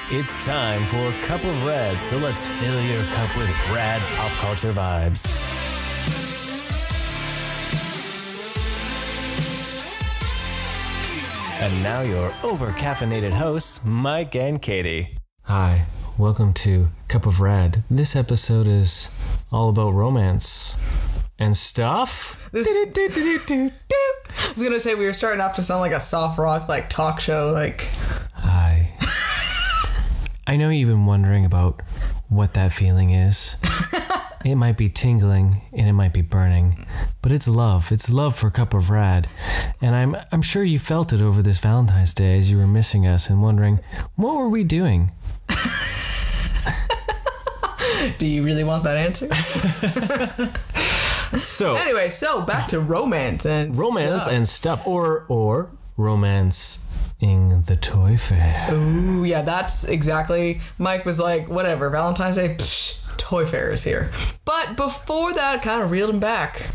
It's time for a cup of red, so let's fill your cup with rad pop culture vibes. And now your over-caffeinated hosts, Mike and Katie. Hi, welcome to Cup of Rad. This episode is all about romance and stuff. I was gonna say we were starting off to sound like a soft rock, like talk show, like. Hi. I know you've been wondering about what that feeling is. It might be tingling and it might be burning, but it's love. It's love for Cup of Rad. And I'm sure you felt it over this Valentine's Day as you were missing us and wondering, what were we doing? Do you really want that answer? Anyway, so back to romance and stuff. Or romancing the toy fair. Ooh, yeah, that's exactly. Mike was like, whatever, Valentine's Day, toy fair is here. But before that, kind of reeled him back.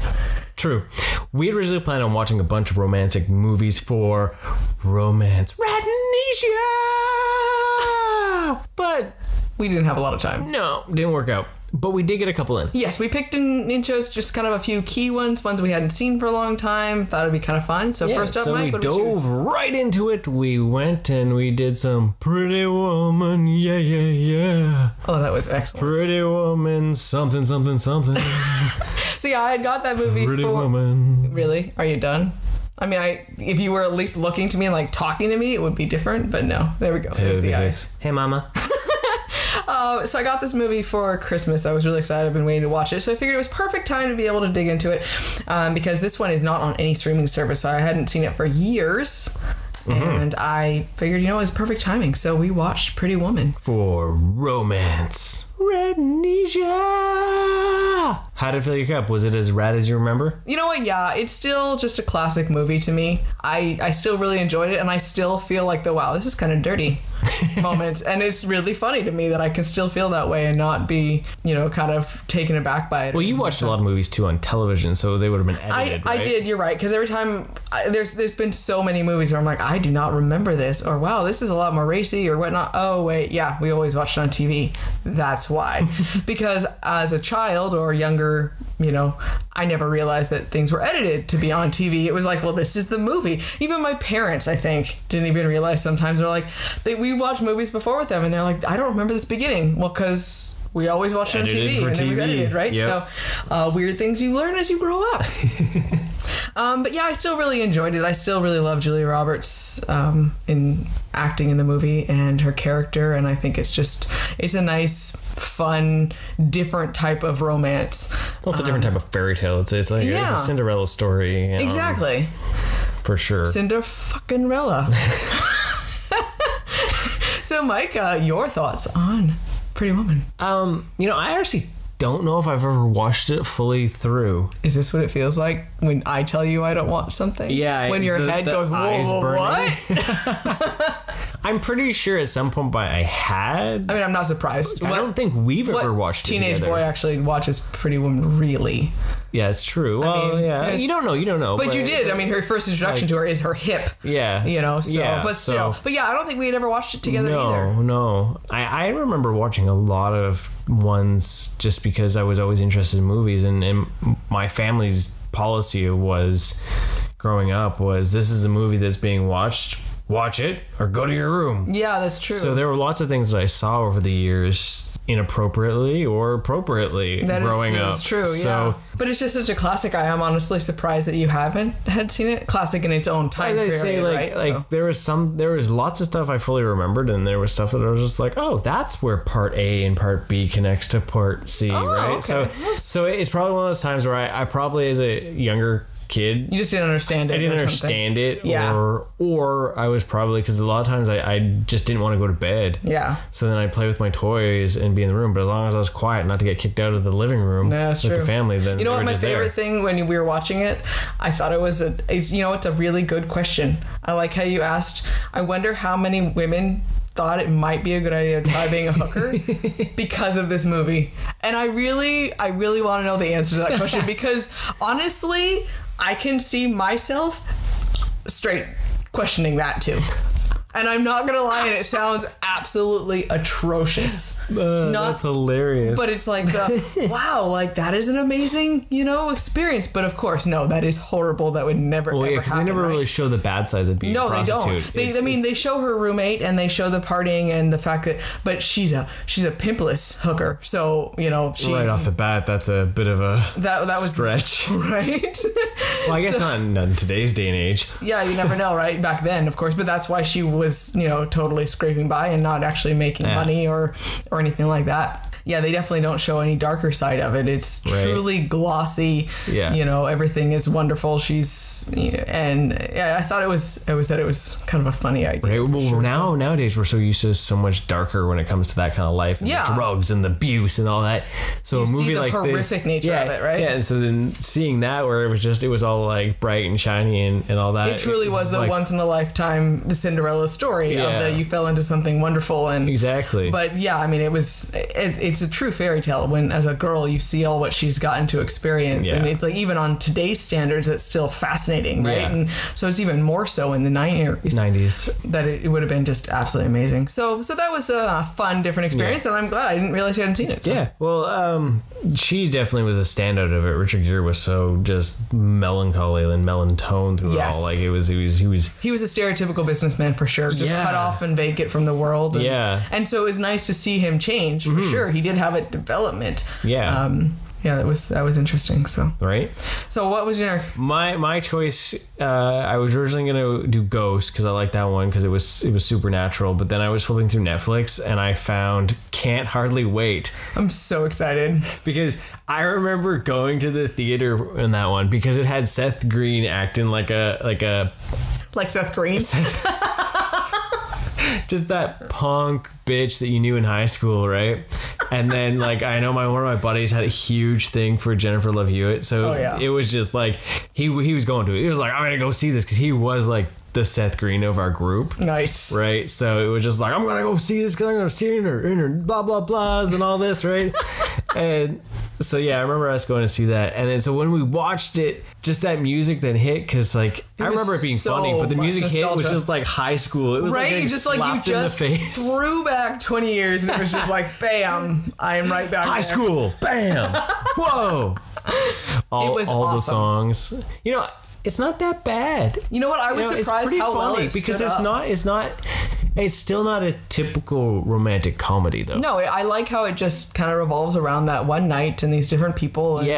True. We had originally planned on watching a bunch of romantic movies for RADNESIA, but we didn't have a lot of time. No, didn't work out. But we did get a couple in. Yes, we picked and chose just kind of a few key ones we hadn't seen for a long time. Thought it'd be kind of fun. So first up, Mike, what did we choose? So we dove right into it. We went and we did some Pretty Woman, yeah. Oh, that was excellent. Pretty Woman, something. So yeah, I had got that movie Pretty Woman. Really? Are you done? I mean, if you were at least looking to me and like talking to me, it would be different. But no, there we go. There's the eyes. Hey, mama. So I got this movie for Christmas. I was really excited. I've been waiting to watch it. So I figured it was perfect time to be able to dig into it because this one is not on any streaming service. So I hadn't seen it for years. Mm-hmm. And I figured, it was perfect timing. So we watched Pretty Woman. For romance. RADNESIA! How did it fill your cup? Was it as rad as you remember? You know what? Yeah, it's still just a classic movie to me. I still really enjoyed it, and I still feel like wow, this is kind of dirty moments. And it's really funny to me that I can still feel that way and not be, kind of taken aback by it. Well, you watched a lot of movies too on television, so they would have been edited, right? I did, you're right. Because every time, there's been so many movies where I'm like, I do not remember this, or wow, this is a lot more racy, or whatnot. Oh, wait, yeah, we always watched it on TV. That's why. Because as a child or younger, I never realized that things were edited to be on TV. It was like, well, this is the movie. Even my parents, I think, didn't even realize sometimes. They're like, we watched movies before with them, and they're like, I don't remember this beginning. Well, because we always watched it on TV, and it was edited, right? Yep. So weird things you learn as you grow up. But yeah, I still really enjoyed it. I still really love Julia Roberts in acting in the movie and her character, and I think it's a nice, fun, different type of romance. Well, it's a different type of fairy tale. It's like it's a Cinderella story. Exactly. For sure. Cinder-fucking-rella. So, Mike, your thoughts on Pretty Woman? I actually don't know if I've ever watched it fully through. Is this what it feels like when I tell you I don't want something? Yeah. When your head goes, whoa, what? I'm pretty sure at some point I had. I mean, I'm not surprised. I don't think we've ever watched it together. Teenage boy actually watches Pretty Woman, really. Yeah, it's true. Well, yeah. You don't know. But you did. I mean, her first introduction to her is her hip. Yeah. But still. But yeah, I don't think we had ever watched it together either. No. I remember watching a lot of ones just because I was always interested in movies, and my family's policy was, growing up, was this is a movie that's being watched, watch it or go to your room. Yeah, that's true. So there were lots of things that I saw over the years inappropriately or appropriately growing up. That's true, yeah. But it's just such a classic. I am honestly surprised that you haven't had seen it. Classic in its own time period, right? Like there was lots of stuff I fully remembered, and there was stuff that I was just like, oh, that's where part A and part B connects to part C, right? Okay. So it's probably one of those times where I probably, as a younger kid, you just didn't understand it. I didn't understand it, or I was probably, because a lot of times I just didn't want to go to bed. Yeah. So then I'd play with my toys and be in the room, but as long as I was quiet, not to get kicked out of the living room with the family, then you know what my favorite thing when we were watching it, I thought it's a really good question. I like how you asked. I wonder how many women thought it might be a good idea to try being a hooker because of this movie. And I really want to know the answer to that question because honestly, I can see myself straight questioning that too. And I'm not gonna lie, and it sounds absolutely atrocious. That's hilarious. But it's like wow, like that is an amazing, experience. But of course, no, that is horrible. That would never. Well, ever yeah, because they happen, never right? really show the bad sides of being a No, they prostitute. don't. They show her roommate and they show the partying and the fact that, but she's a pimpless hooker. So she right off the bat, that's a bit of a that was stretch, right? Well, I guess not in today's day and age. Yeah, you never know, right? Back then, of course, but that's why she was, totally scraping by and not actually making money or anything like that. Yeah, they definitely don't show any darker side of it. It's truly glossy. Yeah. Everything is wonderful. She's, and yeah, I thought it was kind of a funny idea. Right. Well, nowadays we're so used to so much darker when it comes to that kind of life, and the drugs and the abuse and all that. So you a movie see the like horrific nature of it, right? Yeah, and so then seeing that where it was all like bright and shiny and all that. It truly was the once in a lifetime, the Cinderella story of the you fell into something wonderful and exactly. But yeah, I mean, it's a true fairy tale when as a girl you see all what she's gotten to experience, and it's like even on today's standards it's still fascinating, right? And so it's even more so in the 90s that it would have been just absolutely amazing. So that was a fun, different experience, and I'm glad I didn't realize you hadn't seen it. So. Yeah, well, she definitely was a standout of it. Richard Gere was so just melancholy and melon-toned through it all. Like he was a stereotypical businessman for sure, just cut off and vacant from the world. And, and so it was nice to see him change for sure. He did have a development. That was interesting. So So what was your my choice? I was originally gonna do Ghost because I like that one because it was supernatural. But then I was flipping through Netflix and I found Can't Hardly Wait. I'm so excited because I remember going to the theater in that one because it had Seth Green acting like Seth Green. Just that punk bitch that you knew in high school, right? And then I know one of my buddies had a huge thing for Jennifer Love Hewitt, so it was just like he was going to it. He was like, I'm gonna go see this because he was like the Seth Green of our group. Nice. Right? So it was just like, I'm gonna go see this because I'm gonna see in her blah blah blahs and all this, right? And so I remember us going to see that, and then so when we watched it, just that music then hit because I remember it being funny, but the music hit was just like high school. It was just like you just threw back 20 years, and it was just like bam, I am right back. High school, bam, whoa. All awesome. The songs, it's not that bad. You know what? I was surprised how well it because it's still not a typical romantic comedy though. No, I like how it just kind of revolves around that one night and these different people. And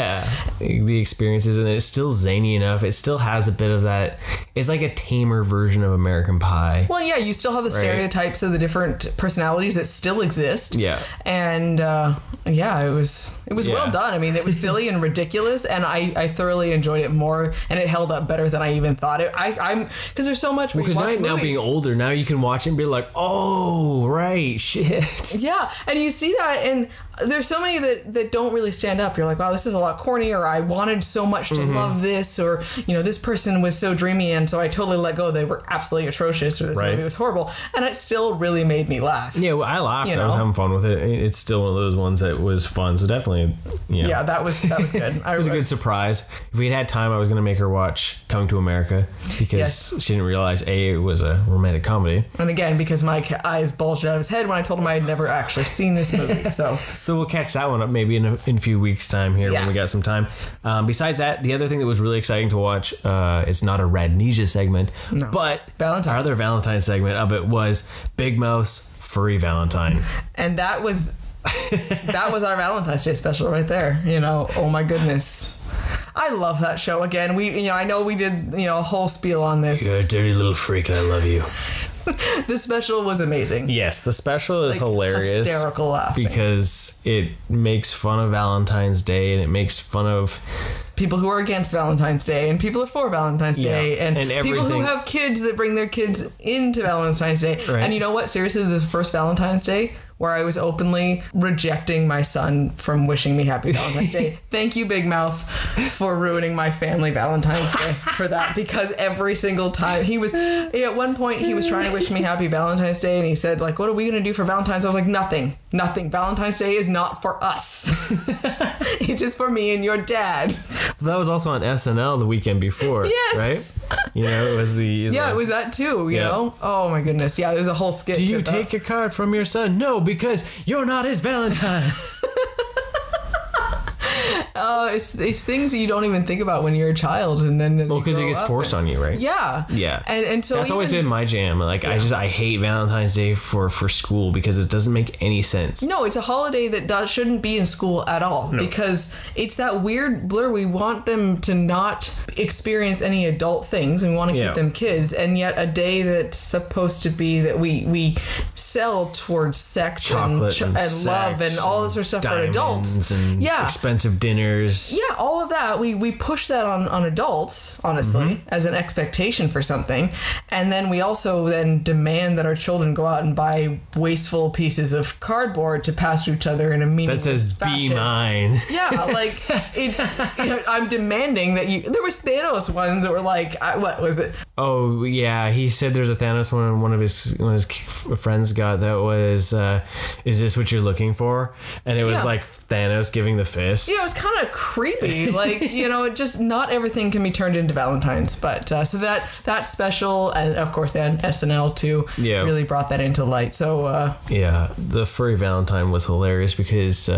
the experiences, and it's still zany enough. It still has a bit of that. It's like a tamer version of American Pie. Well, yeah, you still have the stereotypes of the different personalities that still exist. Yeah, and it was well done. I mean, it was silly and ridiculous, and I thoroughly enjoyed it more, and it held up better than I even thought it. I'm because there's so much. Because now being older, now you can watch it and be like, oh right, shit. Yeah, and you see that, and there's so many that don't really stand up. You're like, wow, this is a lot corny, or I wanted so much to love this, or this person was so dreamy, and so I totally let go. They were absolutely atrocious, or this movie was horrible, and it still really made me laugh. Yeah, well, I laughed. I was having fun with it. It's still one of those ones that was fun. So definitely, yeah, that was good. It was a good surprise. If we had time, I was going to make her watch Coming to America because she didn't realize it was a romantic comedy, and again because my eyes bulged out of his head when I told him I had never actually seen this movie. So we'll catch that one up maybe in a few weeks' time here when we got some time. Besides that, the other thing that was really exciting to watch, it's not a RADNESIA segment, but our other Valentine's segment of it was Big Mouth's Furry Valentine. And that was our Valentine's Day special right there. Oh my goodness. I love that show. Again, I know we did, a whole spiel on this. You're a dirty little freak and I love you. The special was amazing. Yes, the special is hilarious. Hysterical laughing. Because it makes fun of Valentine's Day and it makes fun of people who are against Valentine's Day and people who are for Valentine's Day and people who have kids that bring their kids into Valentine's Day. Right. And you know what? Seriously, the first Valentine's Day where I was openly rejecting my son from wishing me happy Valentine's Day. Thank you, Big Mouth, for ruining my family Valentine's Day for that, because every single time at one point he was trying to wish me happy Valentine's Day, and he said, like, what are we going to do for Valentine's? I was like, nothing. Valentine's Day is not for us. It's just for me and your dad. That was also on SNL the weekend before. Yes. Right? You know, it was it was that too, you know? Oh my goodness. Yeah, there's a whole skit. Do you take a card from your son? No, because you're not his Valentine. It's things you don't even think about when you're a child, and then because it gets forced on you, right? Yeah, and so that's always been my jam. Like, I hate Valentine's Day for school because it doesn't make any sense. No, it's a holiday that shouldn't be in school at all, because it's that weird blur. We want them to not experience any adult things, and we want to keep them kids, and yet a day that's supposed to be that we sell towards sex and love and all this sort of stuff for adults, and expensive dinners. Yeah, all of that. We push that on adults, honestly, as an expectation for something. And then we also then demand that our children go out and buy wasteful pieces of cardboard to pass to each other in a meaningless that says, fashion. Be mine. Yeah, like, it's, I'm demanding that there was Thanos ones that were like, what was it? Oh, yeah. He said there's a Thanos one one of his friends got that was, is this what you're looking for? And it was like Thanos giving the fist. Yeah, it was kind of creepy. Like, it just, not everything can be turned into Valentine's. But so that special, and of course they had SNL too, really brought that into light. So the furry Valentine was hilarious because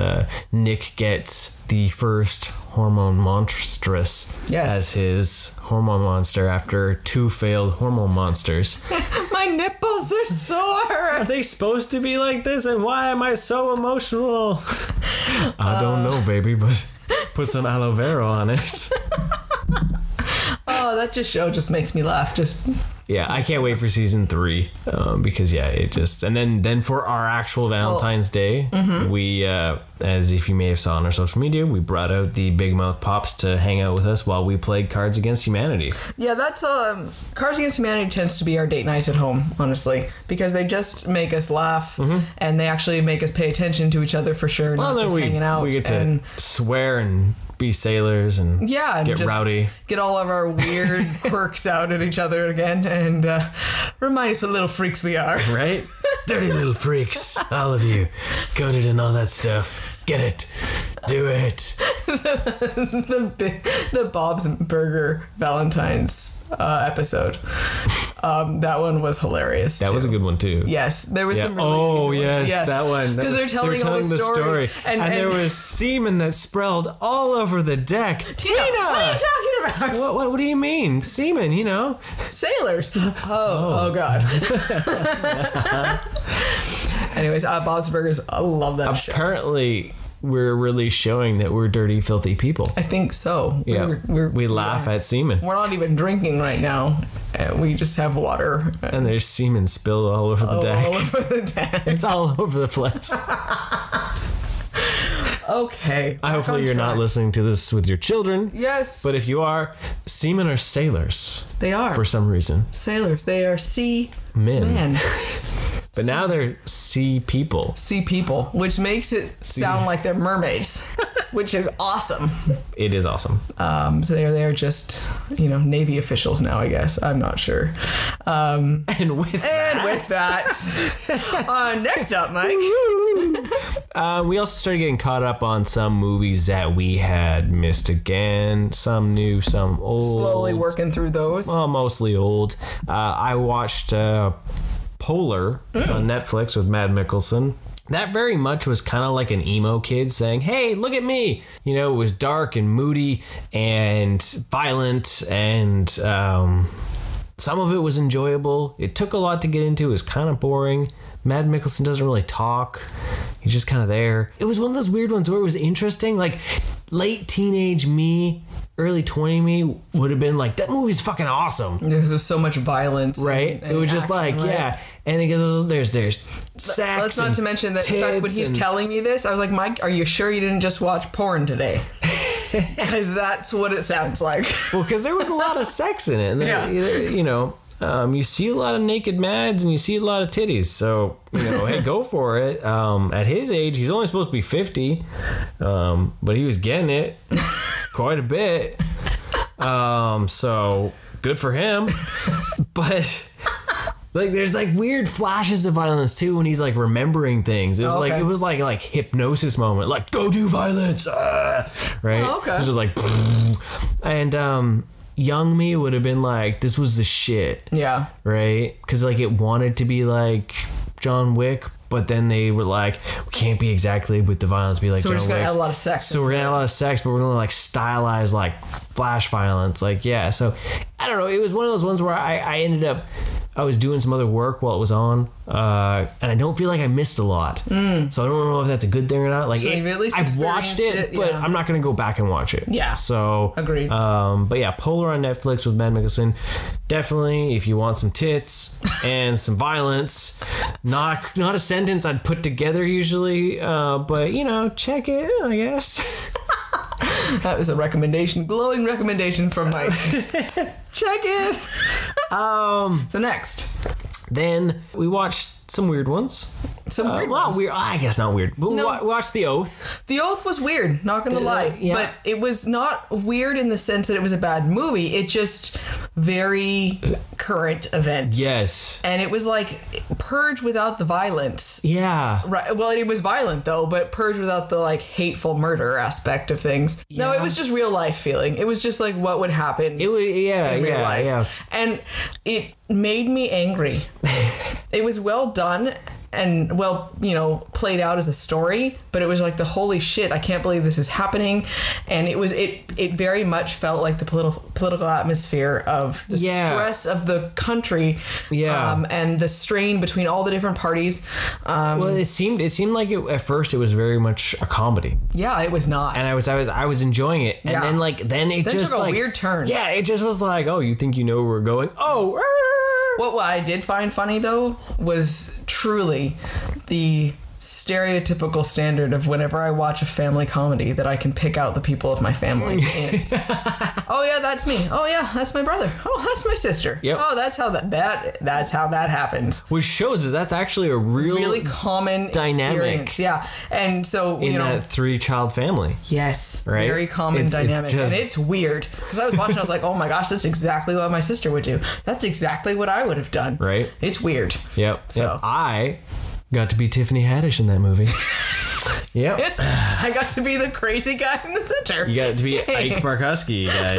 Nick gets the first hormone monstrous as his hormone monster after 2 failed hormone monsters. My nipples are sore. Are they supposed to be like this, and why am I so emotional? I don't know, baby, but put some aloe vera on it. Oh, that just makes me laugh. I can't wait for season 3 because it just, and then for our actual Valentine's Day, we as if you may have saw on our social media, we brought out the Big Mouth Pops to hang out with us while we played Cards Against Humanity. Yeah, that's Cards Against Humanity tends to be our date nights at home, honestly, because they just make us laugh and they actually make us pay attention to each other for sure, not just hanging out. We get to swear and be sailors and get rowdy, get all of our weird quirks out at each other again, and remind us what little freaks we are. Right? Dirty little freaks, all of you, coated and all that stuff. Get it, do it. the Bob's Burger Valentine's episode. That one was hilarious. That was a good one too. Yes, there was some really yes, that one. Because they're telling the story. And there was semen that spread all over the deck. Tina! What are you talking about? What do you mean? Semen, Sailors. Oh God. Anyways, Bob's Burgers, I love that show. Apparently, we're really showing that we're dirty, filthy people. I think so. Yeah. We laugh at semen. We're not even drinking right now. We just have water. And there's semen spilled all over the deck. All over the deck. It's all over the place. Okay. Hopefully you're not listening to this with your children. Yes. But if you are, seamen are sailors. They are. For some reason. Sailors. They are sea men. But now they're sea people. Sea people, which makes it sound like they're mermaids, which is awesome. It is awesome. So they're just, Navy officials now, I guess. I'm not sure. And with that, next up, Mike. We also started getting caught up on some movies that we had missed again. Some new, some old. Slowly working through those. Well, mostly old. I watched Polar. It's on Netflix with Matt Mikkelsen. That very much was kind of like an emo kid saying, hey, look at me. It was dark and moody and violent, and some of it was enjoyable. It took a lot to get into. It was kind of boring. Matt Mikkelsen doesn't really talk. He's just kind of there. It was one of those weird ones where it was interesting. Like, late teenage me, early 20 me would have been like, that movie's fucking awesome. There's so much violence. Right? And it was just action, like, right? And because there's sex. Let's not to mention that in fact, when he's telling me this, I was like, Mike, are you sure you didn't just watch porn today? Because that's what it sounds like. Well, because there was a lot of sex in it. And you see a lot of naked mads and you see a lot of titties. So, hey, go for it. At his age, he's only supposed to be 50, but he was getting it quite a bit. So good for him. But like, there's like weird flashes of violence too when he's like remembering things. It was like hypnosis moment, like go do violence, right? Oh, okay. It's just like, and young me would have been like, this was the shit. Yeah. Right? Because like it wanted to be like John Wick, but then they were like, we can't be exactly with the violence, be like So John we're just Wick. gonna have a lot of sex. So we're gonna have a lot of sex, but we're gonna like stylize like flash violence. Like, yeah. So I don't know. It was one of those ones where I ended up, I was doing some other work while it was on, and I don't feel like I missed a lot. So I don't know if that's a good thing or not. Like, So you've at least I've watched it, yeah. but I'm not going to go back and watch it. Yeah. So Agreed. But yeah, Polar on Netflix with Matt Mickelson. Definitely, if you want some tits and some violence, not a sentence I'd put together usually, but check it, I guess. That was a recommendation, glowing recommendation from Mike. Check it. So next, Then we watched some weird ones. some weird Well, ones. weird. I guess not weird. But No. we watched The Oath. The Oath was weird, not gonna lie. yeah. But it was not weird in the sense that it was a bad movie. It just very current event. Yes. And it was like Purge without the violence. Yeah. Right. Well, it was violent though, but Purge without the like hateful murder aspect of things. No, Yeah. it was just real life feeling. It was just like what would happen It was. Yeah. in real life. Yeah. And it made me angry. It was well done and well, played out as a story, but it was like the holy shit, I can't believe this is happening. And it very much felt like the political atmosphere of the stress of the country, and the strain between all the different parties. Well, it seemed like at first it was very much a comedy, Yeah, it was not. and I was enjoying it, and Yeah. then it just took a like, weird turn. Yeah, it just was like, oh, you think you know where we're going? Oh. What I did find funny though was truly the stereotypical standard of whenever I watch a family comedy that I can pick out the people of my family in it. Oh yeah, that's me. Oh yeah, that's my brother. Oh, that's my sister. Yep. Oh, that's how that's how that happens. Which shows us that's actually a really common dynamic experience. Yeah. And so, in that 3-child family. yes, Right? very common It's dynamic. just- and it's weird because I was watching, I was like, oh my gosh, that's exactly what my sister would do. That's exactly what I would have done. Right. It's weird. Yep. So- Yep. I got to be Tiffany Haddish in that movie. Yep. I got to be the crazy guy in the center. You got to be Ike Markowski guy.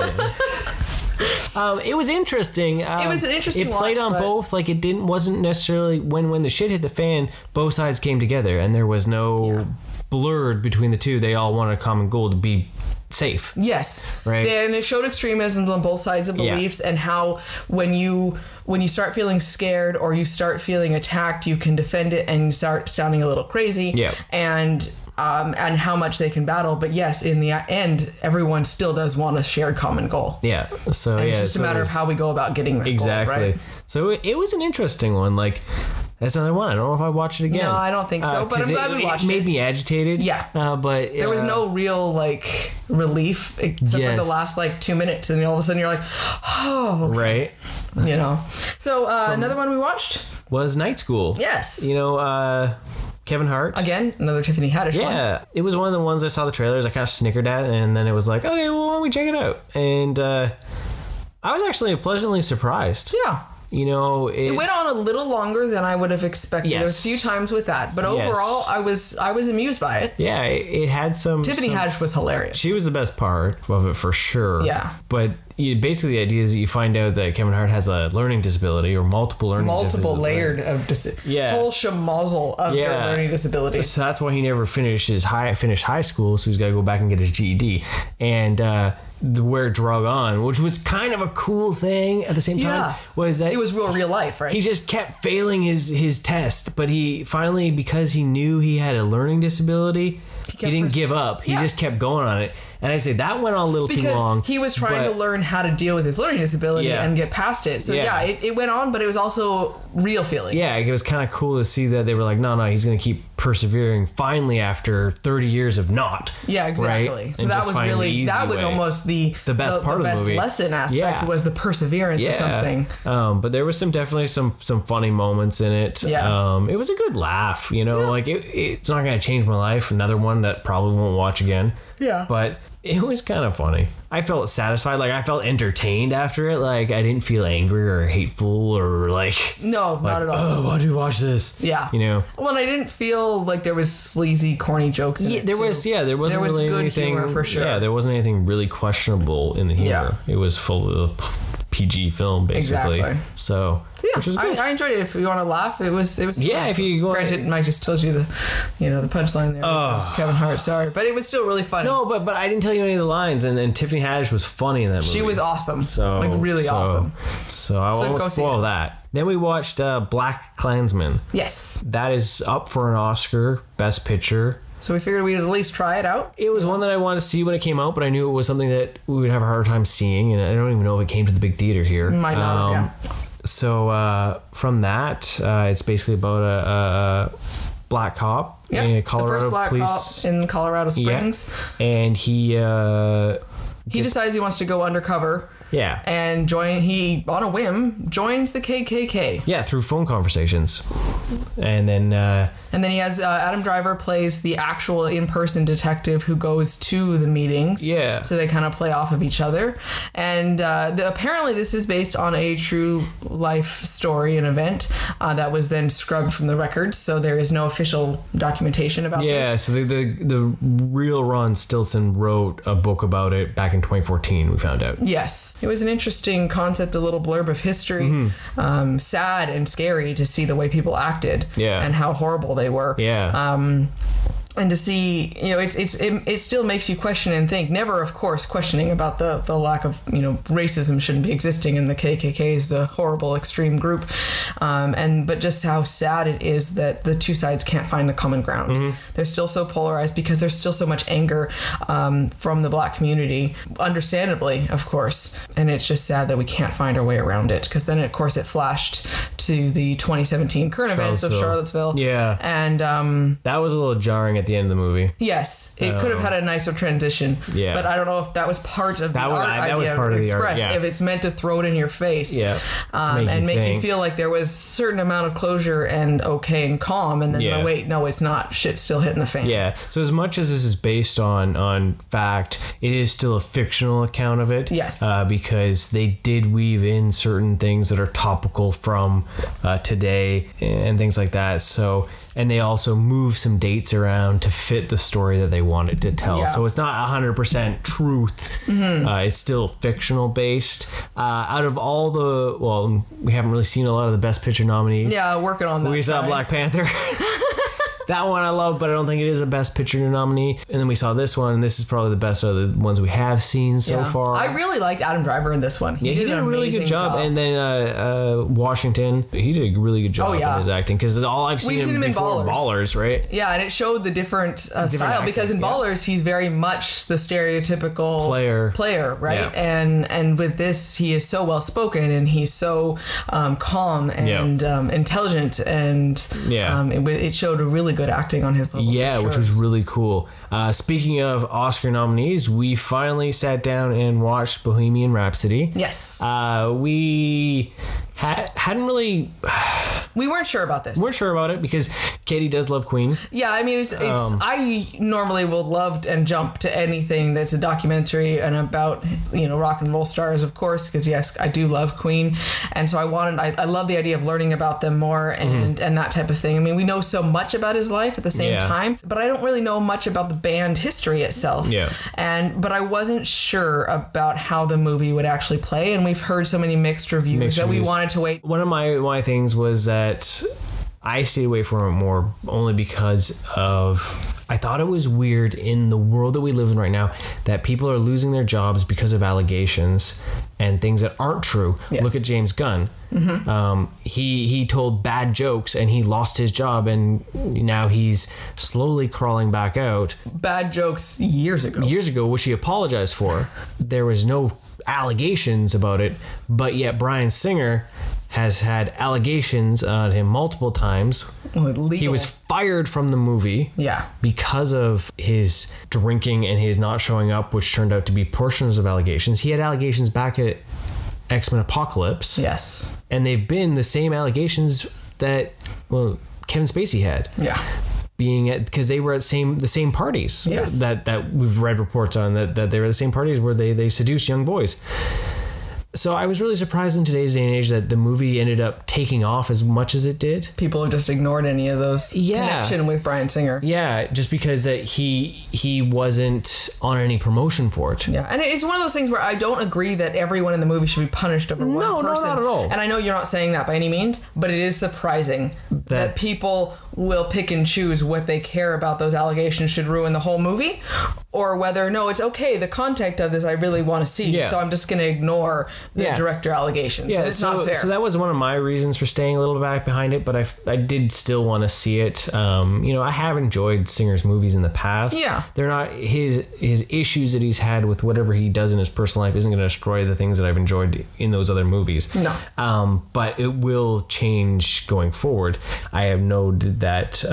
It was interesting. It was an interesting It played watch, on but- both. Like it wasn't necessarily when the shit hit the fan, both sides came together and there was no blurred between the two. They all wanted a common goal to be safe. Yes. Right. And it showed extremism on both sides of beliefs, and how when you start feeling scared or you start feeling attacked, you can defend it and start sounding a little crazy. Yeah. And how much they can battle. But yes, in the end, everyone still does want a shared common goal. Yeah. So And yeah, it's just a so matter it of was- how we go about getting that exactly. goal, right? So it was an interesting one. Like that's another one. I don't know if I watch it again. No, I don't think so, but 'cause I'm glad we watched it. Made it. me agitated. Yeah. But There was no real like relief except for Yes. the last like 2 minutes, and all of a sudden you're like, oh, okay. right. So another one we watched. Was Night School. Yes. Kevin Hart. Again, another Tiffany Haddish one. Yeah, it was one of the ones I saw the trailers. I kind of snickered at, and then it was like, okay, well, why don't we check it out? And I was actually pleasantly surprised. Yeah. It It went on a little longer than I would have expected. Yes. There was a few times with that, but Yes. overall, I was amused by it. Yeah, it had some. Tiffany Haddish was hilarious. She was the best part of it for sure. Yeah. But basically, the idea is that you find out that Kevin Hart has a learning disability or multiple learning disabilities. layered of whole schmozzle of Yeah. learning disabilities. So that's why he never finished high school. So he's got to go back and get his GED. And where it drug on, which was kind of a cool thing at the same time, was that it was real life, right? he just kept failing his test, but he finally, because he knew he had a learning disability, he didn't give up. He just kept going on it. And I say that went on a little too long. He was trying to learn how to deal with his learning disability and get past it. So it went on, but it was also real feeling. Yeah, it was kind of cool to see that they were like, no, he's going to keep persevering finally after 30 years of not. Yeah, exactly. Right? So and that was really, that was almost the best part of the movie. Lesson aspect was the perseverance of something. But there was definitely some funny moments in it. Yeah. It was a good laugh, like it's not going to change my life. Another one that probably won't watch again. Yeah. But it was kind of funny. I felt satisfied. Like, I felt entertained after it. Like, I didn't feel angry or hateful or like... No, not at all. Oh, why do you watch this? Yeah. Well, and I didn't feel like there was sleazy, corny jokes in it. There wasn't really good anything... humor, for sure. Yeah, there wasn't anything really questionable in the humor. Yeah. It was full of PG film, basically. Exactly. So yeah, which was good. I enjoyed it. If you want to laugh, it was yeah, fun. if you go... Granted, Mike just told you the punchline there. Oh. Kevin Hart, sorry. But it was still really funny. No, but I didn't tell you any of the lines, and Tiffany Haddish was funny in that movie. She was awesome. Really awesome. So I won't spoil that. Then we watched Black Klansman. Yes. That is up for an Oscar, Best Picture. So we figured we'd at least try it out. It was one that I wanted to see when it came out, but I knew it was something that we would have a hard time seeing, and I don't even know if it came to the big theater here. Might not have, yeah. So from that, it's basically about a black cop in Colorado. The first black police cop in Colorado Springs. Yeah. And he decides he wants to go undercover. Yeah. And he, on a whim, joins the KKK. Yeah, through phone conversations. And then he has Adam Driver plays the actual in-person detective who goes to the meetings. Yeah. So they kind of play off of each other. And apparently this is based on a true life story, an event that was then scrubbed from the records. So there is no official documentation about this. Yeah, so the real Ron Stilson wrote a book about it back in 2014, we found out. Yes. It was an interesting concept, a little blurb of history. Mm-hmm. Sad and scary to see the way people acted. Yeah. And how horrible they were. Yeah. And to see, it still makes you question and think. Never, of course, questioning about the lack of, racism shouldn't be existing in the KKK is a horrible extreme group. But just how sad it is that the two sides can't find a common ground. Mm-hmm. They're still so polarized because there's still so much anger from the black community, understandably, of course. And it's just sad that we can't find our way around it. Because then, of course, it flashed to the 2017 current events of Charlottesville. Yeah. And that was a little jarring at the end of the movie. Yes, it could have had a nicer transition. Yeah. But I don't know if that was part of the art that idea was part of the art, yeah. If it's meant to throw it in your face. Yeah. And make you feel like there was a certain amount of closure and okay and calm, and then wait, no, it's not. Shit's still hitting the fan. Yeah. So as much as this is based on fact, it is still a fictional account of it. Yes. Because they did weave in certain things that are topical from today and things like that. So, and they also move some dates around to fit the story that they wanted to tell. Yeah. So it's not 100% truth. Mm-hmm. It's still fictional based. Out of all we haven't really seen a lot of the Best Picture nominees. Yeah, working on that. We saw Black Panther. That one I love, but I don't think it is a Best Picture nominee. And then we saw this one, and this is probably the best of the ones we have seen so far. I really liked Adam Driver in this one. He did a really good job. And then Washington, he did a really good job in his acting, because all I've seen him before in Ballers, right? Yeah, and it showed the different style, acting, because in Ballers he's very much the stereotypical player, right? Yeah. And with this, he is so well spoken, and he's so calm and intelligent, and it showed a really good acting on his level. Yeah, which was really cool. Speaking of Oscar nominees, we finally sat down and watched Bohemian Rhapsody. Yes. We hadn't really... We weren't sure about this. Weren't sure about it because Katie does love Queen. Yeah, I mean, I normally will love and jump to anything that's a documentary and about, rock and roll stars, of course, because yes, I do love Queen. And so I love the idea of learning about them more and that type of thing. I mean, we know so much about his life at the same time, but I don't really know much about the band history itself. Yeah. But I wasn't sure about how the movie would actually play, and we've heard so many mixed reviews we wanted to wait. One of my things was that I stayed away from it more only because I thought it was weird in the world that we live in right now that people are losing their jobs because of allegations and things that aren't true. Yes. Look at James Gunn. Mm-hmm. He told bad jokes and he lost his job, and now he's slowly crawling back out. Bad jokes years ago, which he apologized for. There was no allegations about it, but yet Bryan Singer has had allegations on him multiple times. Legal. He was fired from the movie because of his drinking and his not showing up, which turned out to be portions of allegations. He had allegations back at X-Men Apocalypse. Yes. And they've been the same allegations that, Kevin Spacey had. Yeah. Being at, because they were at the same parties. Yes. That we've read reports on, that they were the same parties where they seduced young boys. So I was really surprised in today's day and age that the movie ended up taking off as much as it did. People have just ignored any of those connection with Bryan Singer. Yeah, just because that he wasn't on any promotion for it. Yeah, and it's one of those things where I don't agree that everyone in the movie should be punished over one person. No, not at all. And I know you're not saying that by any means, but it is surprising that people will pick and choose what they care about those allegations should ruin the whole movie, or whether, no, it's okay, the content of this I really want to see, so I'm just going to ignore the director allegations. Yeah, it's not fair. So that was one of my reasons for staying a little back behind it, but I did still want to see it. I have enjoyed Singer's movies in the past. Yeah. They're not, his issues that he's had with whatever he does in his personal life isn't going to destroy the things that I've enjoyed in those other movies. No. But it will change going forward. I have noted that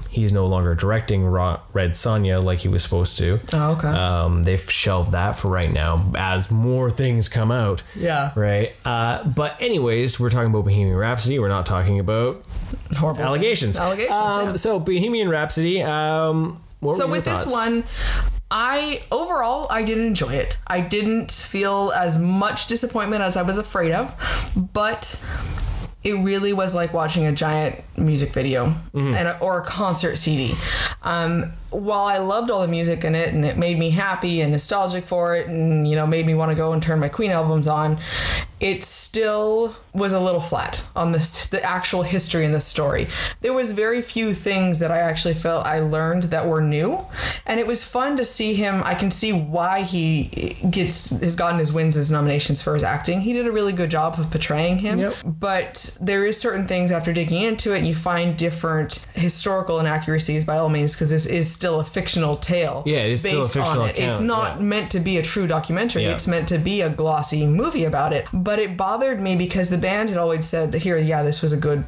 he's no longer directing Red Sonja like he was supposed to. Oh, okay. They've shelved that for right now as more things come out. Yeah. Right. But anyways, we're talking about Bohemian Rhapsody. We're not talking about horrible allegations. So Bohemian Rhapsody. So with this one, I did enjoy it. I didn't feel as much disappointment as I was afraid of, but it really was like watching a giant music video or a concert CD. While I loved all the music in it and it made me happy and nostalgic for it and, made me want to go and turn my Queen albums on, it still was a little flat on the actual history and the story. There was very few things that I actually felt I learned that were new. And it was fun to see him. I can see why he has gotten his wins as nominations for his acting. He did a really good job of portraying him. Yep. But there is certain things after digging into it, you find different historical inaccuracies by all means, because this is still a fictional tale. Yeah, it is still a fictional account. It's not meant to be a true documentary. It's meant to be a glossy movie about it. But it bothered me because the band had always said that this was a good,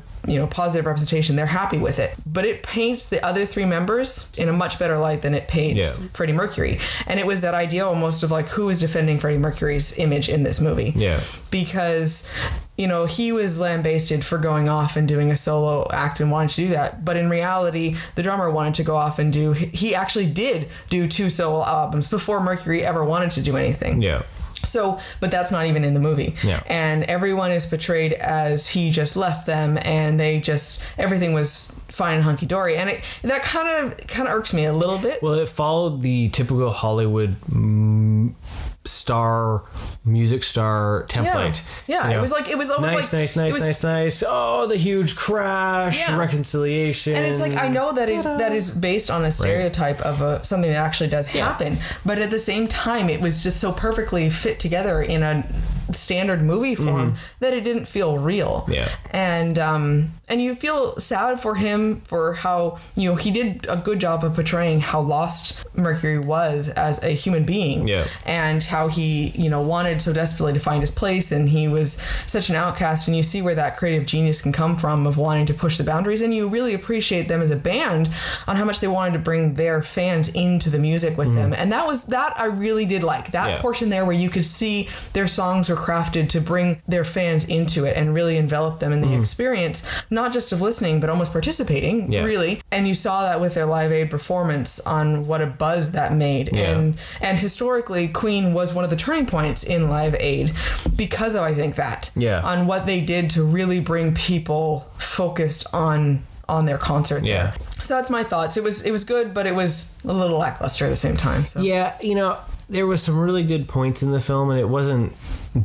positive representation. They're happy with it. But it paints the other three members in a much better light than it paints Freddie Mercury. And it was that idea almost of like, who is defending Freddie Mercury's image in this movie? Yeah. Because he was lambasted for going off and doing a solo act and wanting to do that. But in reality, the drummer wanted to go off and he actually did do 2 solo albums before Mercury ever wanted to do anything. Yeah. So, but that's not even in the movie. Yeah. And everyone is portrayed as he just left them and everything was fine and hunky-dory. And that kind of irks me a little bit. Well, it followed the typical Hollywood music star template. Yeah. It was almost nice. Oh, the huge crash, reconciliation. And it's like, I know that is based on a stereotype of something that actually does happen, but at the same time, it was just so perfectly fit together in a standard movie form that it didn't feel real. Yeah. And you feel sad for him for how, he did a good job of portraying how lost Mercury was as a human being. Yeah. And how he, wanted so desperately to find his place, and he was such an outcast, and you see where that creative genius can come from of wanting to push the boundaries, and you really appreciate them as a band on how much they wanted to bring their fans into the music with them. And that I really did like. That portion there where you could see their songs were crafted to bring their fans into it and really envelop them in the experience, not just of listening, but almost participating, really. And you saw that with their Live Aid performance on what a buzz that made. Yeah. And historically, Queen was one of the turning points in Live Aid because of, I think, that. Yeah. On what they did to really bring people focused on their concert there. So that's my thoughts. It was good, but it was a little lackluster at the same time. So. Yeah, there was some really good points in the film, and it wasn't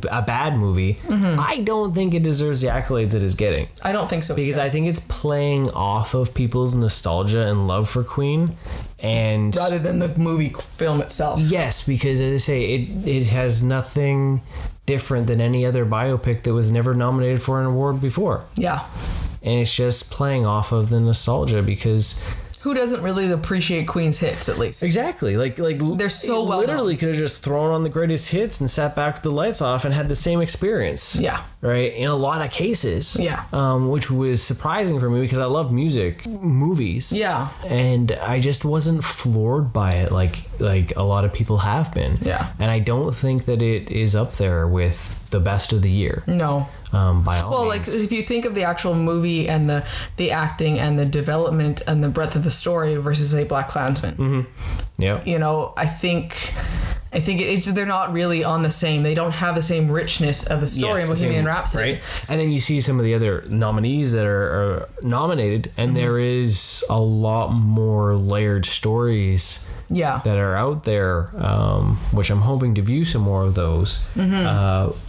a bad movie. I don't think it deserves the accolades it is getting. I don't think so because I think it's playing off of people's nostalgia and love for Queen, and rather than the movie film itself. Yes, because as I say, it has nothing different than any other biopic that was never nominated for an award before. Yeah. And it's just playing off of the nostalgia because Who doesn't really appreciate Queen's hits, at least? Exactly. Like They're so well literally known. could have just thrown on the greatest hits and sat back with the lights off and had the same experience. Yeah. Right? In a lot of cases. Yeah. Which was surprising for me because I love movies. Yeah. And I just wasn't floored by it like a lot of people have been. Yeah. And I don't think that it is up there with the best of the year. No. By all Well, means. like if you think of the actual movie and the acting and the development and the breadth of the story versus a Black Klansman, Yep. you know, I think they're not really on the same. They don't have the same richness of the story Yes, in Bohemian same, Rhapsody. right? And then you see some of the other nominees that are nominated, and there is a lot more layered stories Yeah. that are out there, which I'm hoping to view some more of those.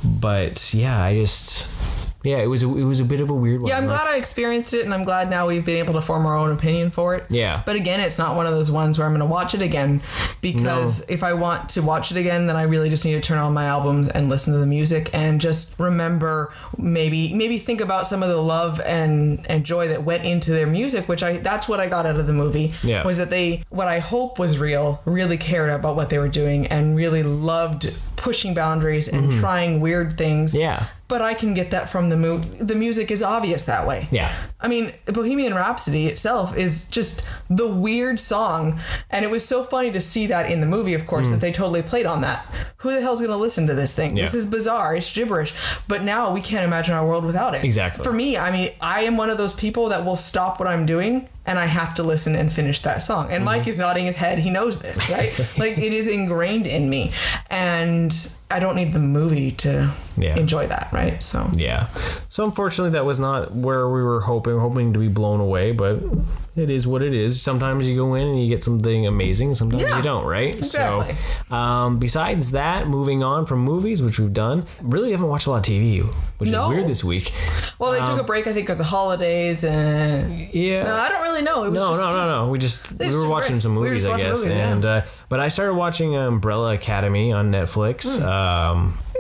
But yeah, it was a bit of a weird one. Yeah, I'm glad I experienced it, and I'm glad now we've been able to form our own opinion for it. Yeah. But again, it's not one of those ones where I'm going to watch it again, because if I want to watch it again, then I really just need to turn on my albums and listen to the music and just remember, maybe think about some of the love and joy that went into their music, that's what I got out of the movie. Yeah. Was that they, what I hope was real, really cared about what they were doing and really loved pushing boundaries and trying weird things. Yeah. But I can get that from the movie. The music is obvious that way. Yeah. I mean, Bohemian Rhapsody itself is just the weird song. And it was so funny to see that in the movie, of course, that they totally played on that. Who the hell's going to listen to this thing? Yeah. This is bizarre. It's gibberish. But now we can't imagine our world without it. Exactly. For me, I mean, I am one of those people that will stop what I'm doing and I have to listen and finish that song. And Mike is nodding his head. He knows this, right? Like, it is ingrained in me. And I don't need the movie to enjoy that, right? So Yeah. So unfortunately, that was not where we were hoping to be blown away, but it is what it is. Sometimes you go in and you get something amazing. Sometimes you don't, right? Exactly. So besides that, moving on from movies, which we've done, really haven't watched a lot of TV, which is weird this week. Well, they took a break, I think, because of holidays and... Yeah. No, I don't really know. It was No. We just were took a watching break. some We were movies, just I watching guess. movies, And but I started watching Umbrella Academy on Netflix.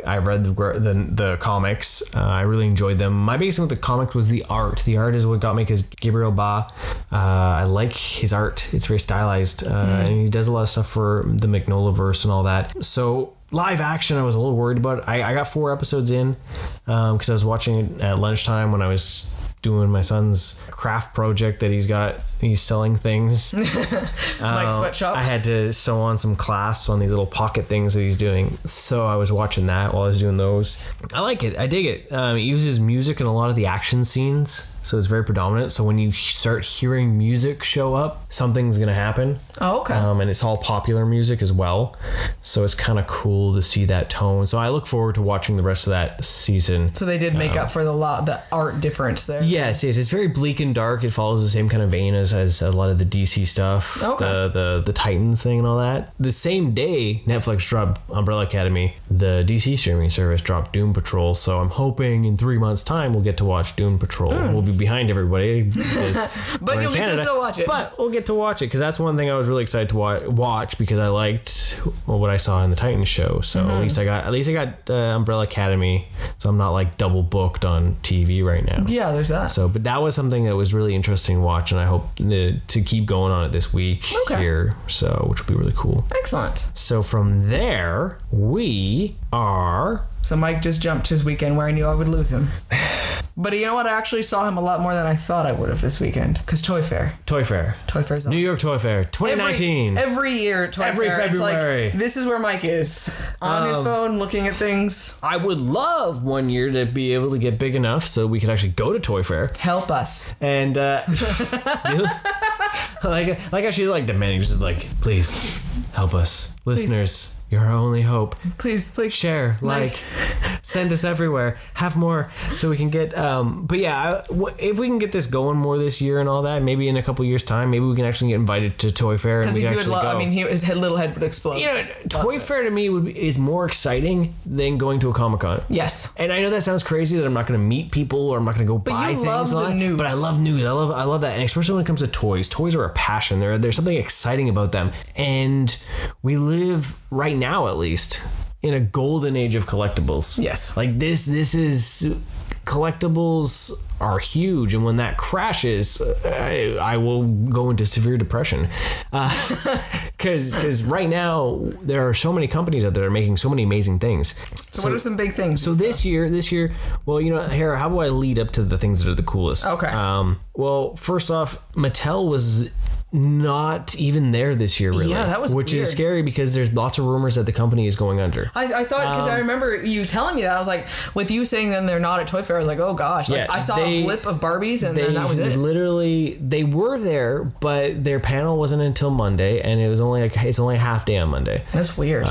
I read the comics. I really enjoyed them. My biggest thing with the comic was the art. The art is what got me, because Gabriel Ba, I like his art. It's very stylized, and he does a lot of stuff for the Magnolaverse and all that. So live action, I was a little worried about. I got 4 episodes in because I was watching it at lunchtime when I was doing my son's craft project that he's selling things. Like sweatshop. I had to sew on some clasps on these little pocket things that he's doing. So I was watching that while I was doing those. I like it. I dig it. It uses music in a lot of the action scenes. So it's very predominant. So when you start hearing music show up, something's going to happen. Oh, okay. And it's all popular music as well. So it's kind of cool to see that tone. So I look forward to watching the rest of that season. So they did make up for the art difference there. Yes. It's very bleak and dark. It follows the same kind of vein as a lot of the DC stuff. Okay. The Titans thing and all that. The same day Netflix dropped Umbrella Academy, the DC streaming service dropped Doom Patrol. So I'm hoping in 3 months' time we'll get to watch Doom Patrol. We'll be behind everybody. But you'll get to still watch it. But we'll get to watch it, because that's one thing I was really excited to watch, because I liked what I saw in the Titans show. So at least I got Umbrella Academy. So I'm not like double booked on TV right now. Yeah, there's that. So, but that was something that was really interesting to watch, and I hope to keep going on it this week here. So, which will be really cool. Excellent. So from there, we are... So Mike just jumped his weekend where I knew I would lose him. But you know what? I actually saw him a lot more than I thought I would have this weekend. Because Toy Fair. Toy Fair's on. New York Toy Fair 2019. Every year, Toy Every Fair. February. It's like, this is where Mike is. On his phone, looking at things. I would love one year to be able to get big enough so we could actually go to Toy Fair. Help us. And like how she like demanding, just like, please help us, listeners. You're our only hope. Please share, like, send us everywhere. Have more so we can get. But yeah, if we can get this going more this year and all that, maybe in a couple years' time, maybe we can actually get invited to Toy Fair and we can actually go. I mean, his little head would explode. You know, Toy Fair to me is more exciting than going to a Comic-Con. Yes. And I know that sounds crazy that I'm not going to meet people or I'm not going to go buy things. Love the news. But I love news. I love that, and especially when it comes to toys. Toys are a passion. There's something exciting about them, and we live right now, at least, in a golden age of collectibles. Yes. Like this is collectibles are huge, and when that crashes, I will go into severe depression. Because right now there are so many companies out there that are making so many amazing things. So what are some big things? So this year, well, here, how do I lead up to the things that are the coolest? Okay. Well, first off, Mattel was not even there this year, really. Yeah, that was which weird. Is scary because there's lots of rumors that the company is going under. I thought, because I remember you telling me that, I was like, with you saying then they're not at Toy Fair, I was like, oh gosh. Like, I saw a blip of Barbies and then that was it. Literally, they were there, but their panel wasn't until Monday, and it's only a half day on Monday. That's weird.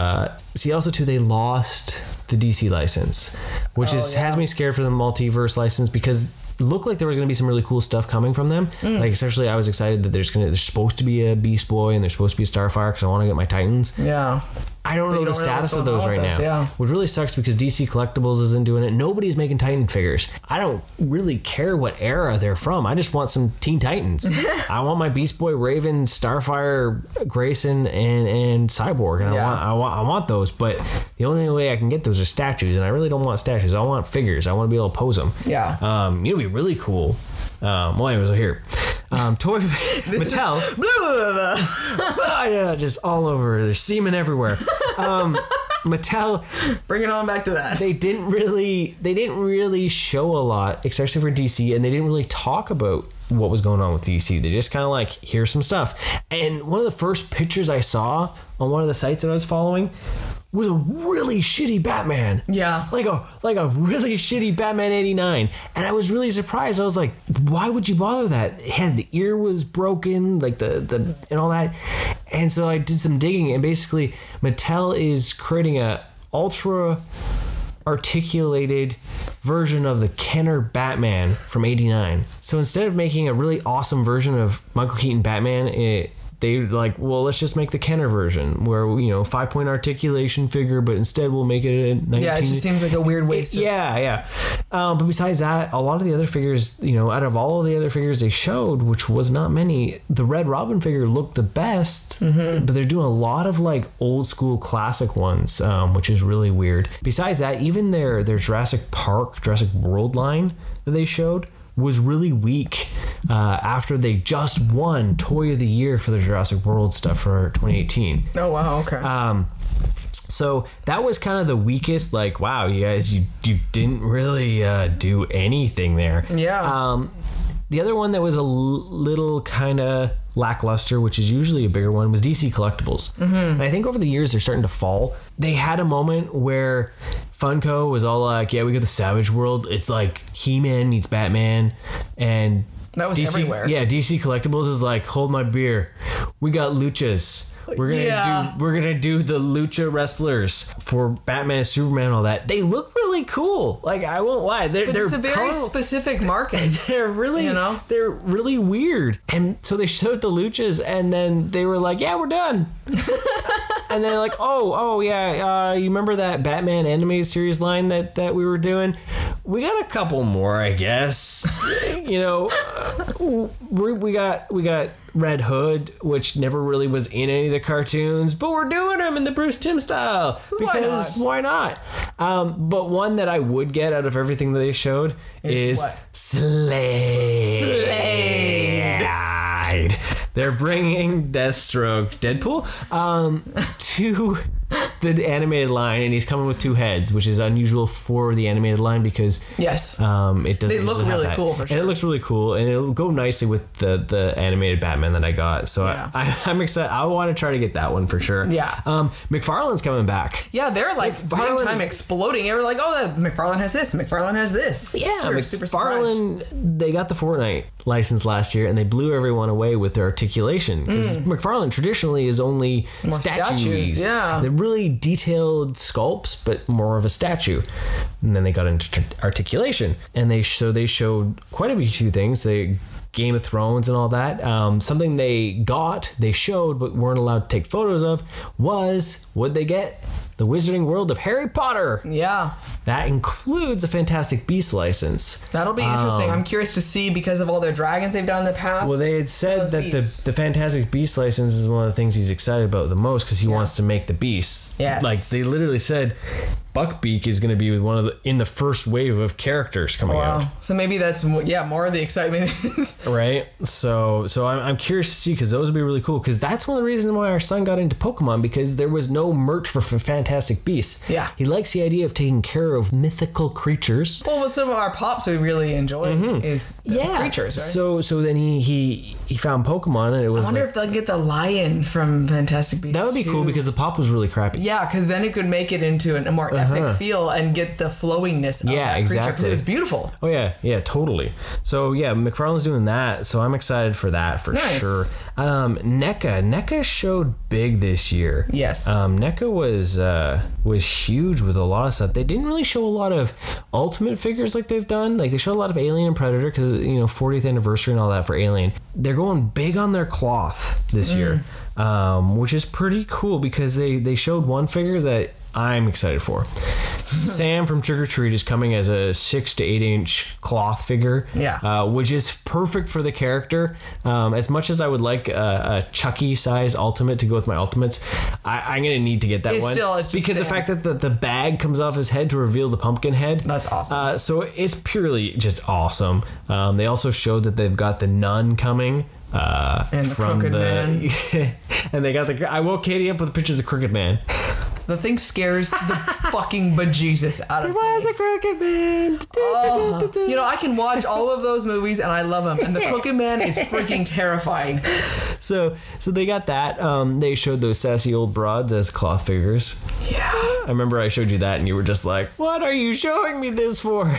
See, also too, they lost the DC license, which has me scared for the multiverse license, because it looked like there was going to be some really cool stuff coming from them. Like, especially I was excited that there's supposed to be a Beast Boy and there's supposed to be a Starfire, because I want to get my Titans. Yeah. I don't know the status of those right now, yeah. which really sucks because DC Collectibles isn't doing it. Nobody's making Titan figures. I don't really care what era they're from. I just want some Teen Titans. I want my Beast Boy, Raven, Starfire, Grayson, and Cyborg, and I want those. But the only way I can get those are statues, and I really don't want statues. I want figures. I want to be able to pose them. Yeah. It'd be really cool. Well, anyways, so here. Mattel. Blah, blah, blah, blah. Yeah, just all over. There's semen everywhere. Mattel, bring it on back to that. They didn't really show a lot, especially for DC, and they didn't really talk about what was going on with DC. They just kind of like, here's some stuff. And one of the first pictures I saw on one of the sites that I was following was a really shitty Batman. Yeah. Like a really shitty Batman 89. And I was really surprised. I was like, why would you bother that? The ear was broken, like the and all that. And so I did some digging, and basically Mattel is creating a ultra articulated version of the Kenner Batman from 89. So instead of making a really awesome version of Michael Keaton Batman, they're like, well, let's just make the Kenner version where, 5-point articulation figure, but instead we'll make it a 19... Yeah, it just seems like a weird waste. Yeah. But besides that, a lot of the other figures, out of all of the other figures they showed, which was not many, the Red Robin figure looked the best, but they're doing a lot of like old school classic ones, which is really weird. Besides that, even their Jurassic World line that they showed was really weak after they just won Toy of the Year for the Jurassic World stuff for 2018. Oh, wow, okay. So that was kind of the weakest, like, wow, you guys, you didn't really do anything there. Yeah. The other one that was a little kind of lackluster, which is usually a bigger one, was DC Collectibles. And I think over the years they're starting to fall. They had a moment where Funko was all like, yeah, we got the Savage World. It's like He-Man meets Batman, and that was everywhere. Yeah, DC Collectibles is like, hold my beer. We got luchas. We're gonna do the lucha wrestlers for Batman and Superman and all that. They look really cool. Like, I won't lie. They're it's a very specific market. They're really they're really weird. And so they showed the luchas, and then they were like, yeah, we're done. And they're like, oh yeah, you remember that Batman animated series line that we were doing? We got a couple more, I guess. We got Red Hood, which never really was in any of the cartoons, but we're doing them in the Bruce Timm style because why not? But one that I would get out of everything that they showed is Slade. They're bringing Deadpool, to the animated line, and he's coming with 2 heads, which is unusual for the animated line because it doesn't. They look really cool for sure. And it looks really cool, and it'll go nicely with the animated Batman that I got. So I'm excited. I want to try to get that one for sure. Yeah. McFarlane's coming back. Yeah, they're like big time exploding. They were like, oh, McFarlane has this. McFarlane has this. Yeah, we were super surprised. They got the Fortnite license last year, and they blew everyone away with their articulation because McFarlane traditionally is only more statues. Yeah. They're really detailed sculpts, but more of a statue. And then they got into articulation, and they showed quite a few things. They Game of Thrones and all that. Something they showed but weren't allowed to take photos of was, what'd they get? the Wizarding World of Harry Potter. Yeah. That includes a Fantastic Beasts license. That'll be interesting. I'm curious to see because of all their dragons they've done in the past. Well, they had said that the Fantastic Beasts license is one of the things he's excited about the most because he wants to make the beasts. Yes. Like, they literally said Buckbeak is going to be in the first wave of characters coming out. So maybe that's more of the excitement is. Right? So I'm curious to see because those would be really cool because that's one of the reasons why our son got into Pokemon because there was no merch for Fantastic Beasts. Yeah. He likes the idea of taking care of mythical creatures. Well, with some of our pops we really enjoy is the creatures, right? So then he found Pokemon and it was I wonder if they'll get the lion from Fantastic Beasts. That would be cool because the pop was really crappy. Yeah, because then it could make it into a more epic feel and get the flowiness of that creature because it was beautiful. Oh yeah, totally. So yeah, McFarlane's doing that, so I'm excited for that for sure. NECA showed big this year. Yes. NECA was huge with a lot of stuff. They didn't really show a lot of Ultimate figures like they've done. Like they showed a lot of Alien and Predator because 40th anniversary and all that for Alien. They're going big on their cloth this year, which is pretty cool because they showed one figure that I'm excited for. Sam from Trick or Treat is coming as a 6 to 8 inch cloth figure, which is perfect for the character. As much as I would like a Chucky size Ultimate to go with my Ultimates, I'm gonna need to get that one because the fact that the bag comes off his head to reveal the pumpkin head, that's awesome. So it's purely just awesome. They also showed that they've got the Nun coming. And the Crooked Man. And they got I woke Katie up with pictures of Crooked Man. The thing scares the fucking bejesus out of me. There was a Crooked Man. I can watch all of those movies and I love them. And the Crooked Man is freaking terrifying. So they got that. They showed those sassy old broads as cloth figures. Yeah. I remember I showed you that and you were just like, what are you showing me this for?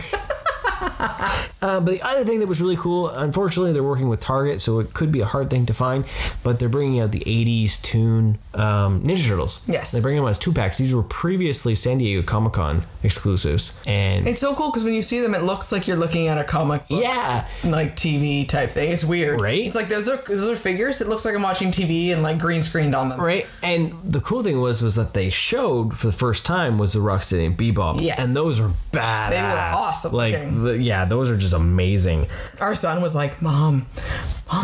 But the other thing that was really cool, unfortunately they're working with Target, so it could be a hard thing to find, but they're bringing out the 80s Toon Ninja Turtles. Yes. They're bringing them as 2-packs. These were previously San Diego Comic-Con exclusives. And it's so cool because when you see them, it looks like you're looking at a comic book. Yeah. Like TV type thing. It's weird. Right? It's like those are figures. It looks like I'm watching TV and like green screened on them. Right. And the cool thing was that they showed for the first time was the Rocksteady and Bebop. Yes. And those were badass. They were awesome. Like, those are just amazing. Our son was like, Mom,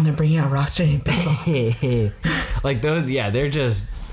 they're bringing out Rocksteady and Bebop. Like those,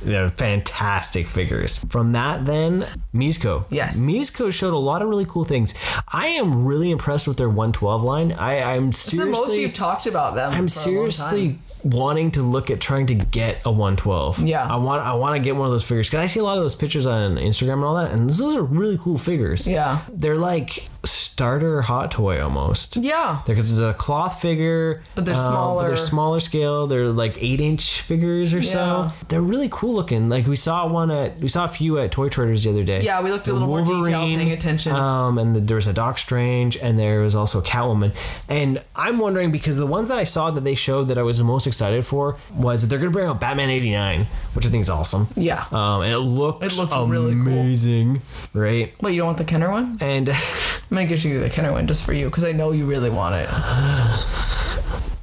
they're fantastic figures. From that, then Mizco. Yes, Mizco showed a lot of really cool things. I am really impressed with their 112 line. I'm seriously. It's the most you've talked about them. I'm seriously wanting to look at trying to get a 112. Yeah, I want to get one of those figures because I see a lot of those pictures on Instagram and all that, and those are really cool figures. Yeah, they're like starter Hot Toy almost. Yeah, because it's a cloth figure, but they're smaller. But they're smaller scale. They're like 8-inch figures or so. They're really cool looking. Like we saw a few at Toy Traders the other day. Yeah, we looked a little more detailed, paying attention. And there was a Doc Strange, and there was also Catwoman. And I'm wondering because the ones that I saw that they showed that I was the most excited for was that they're going to bring out Batman 89, which I think is awesome. Yeah. And it looks really amazing, cool. Right? Wait, you don't want the Kenner one? And I'm going to get you the Kenner one just for you because I know you really want it.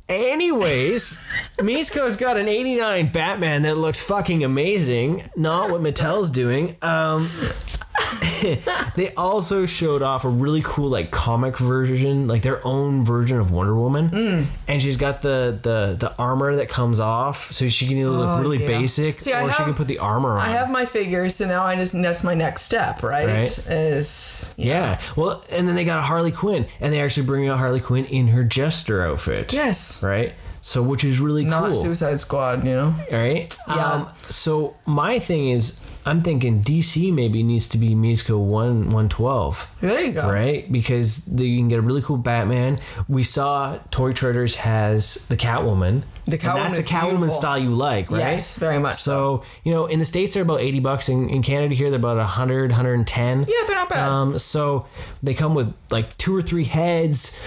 Anyways, Mizco's got an 89 Batman that looks fucking amazing. Not what Mattel's doing. They also showed off a really cool like comic version, like their own version of Wonder Woman, and she's got the armor that comes off, so she can either look really basic she can put the armor on. I have my figures, so now that's my next step, right? Well, and then they got a Harley Quinn, and they actually bring out Harley Quinn in her Jester outfit. Yes. Right. So, which is really cool. Not Suicide Squad, Right? Yeah. So, my thing is, I'm thinking DC maybe needs to be Mizco 112. There you go. Right? Because you can get a really cool Batman. We saw Toy Traders has the Catwoman. The Catwoman that's the Catwoman beautiful. style you like, right? Yes, very much so. In the States they're about $80. In Canada here they're about 100, 110. Yeah, they're not bad. So they come with like 2 or 3 heads,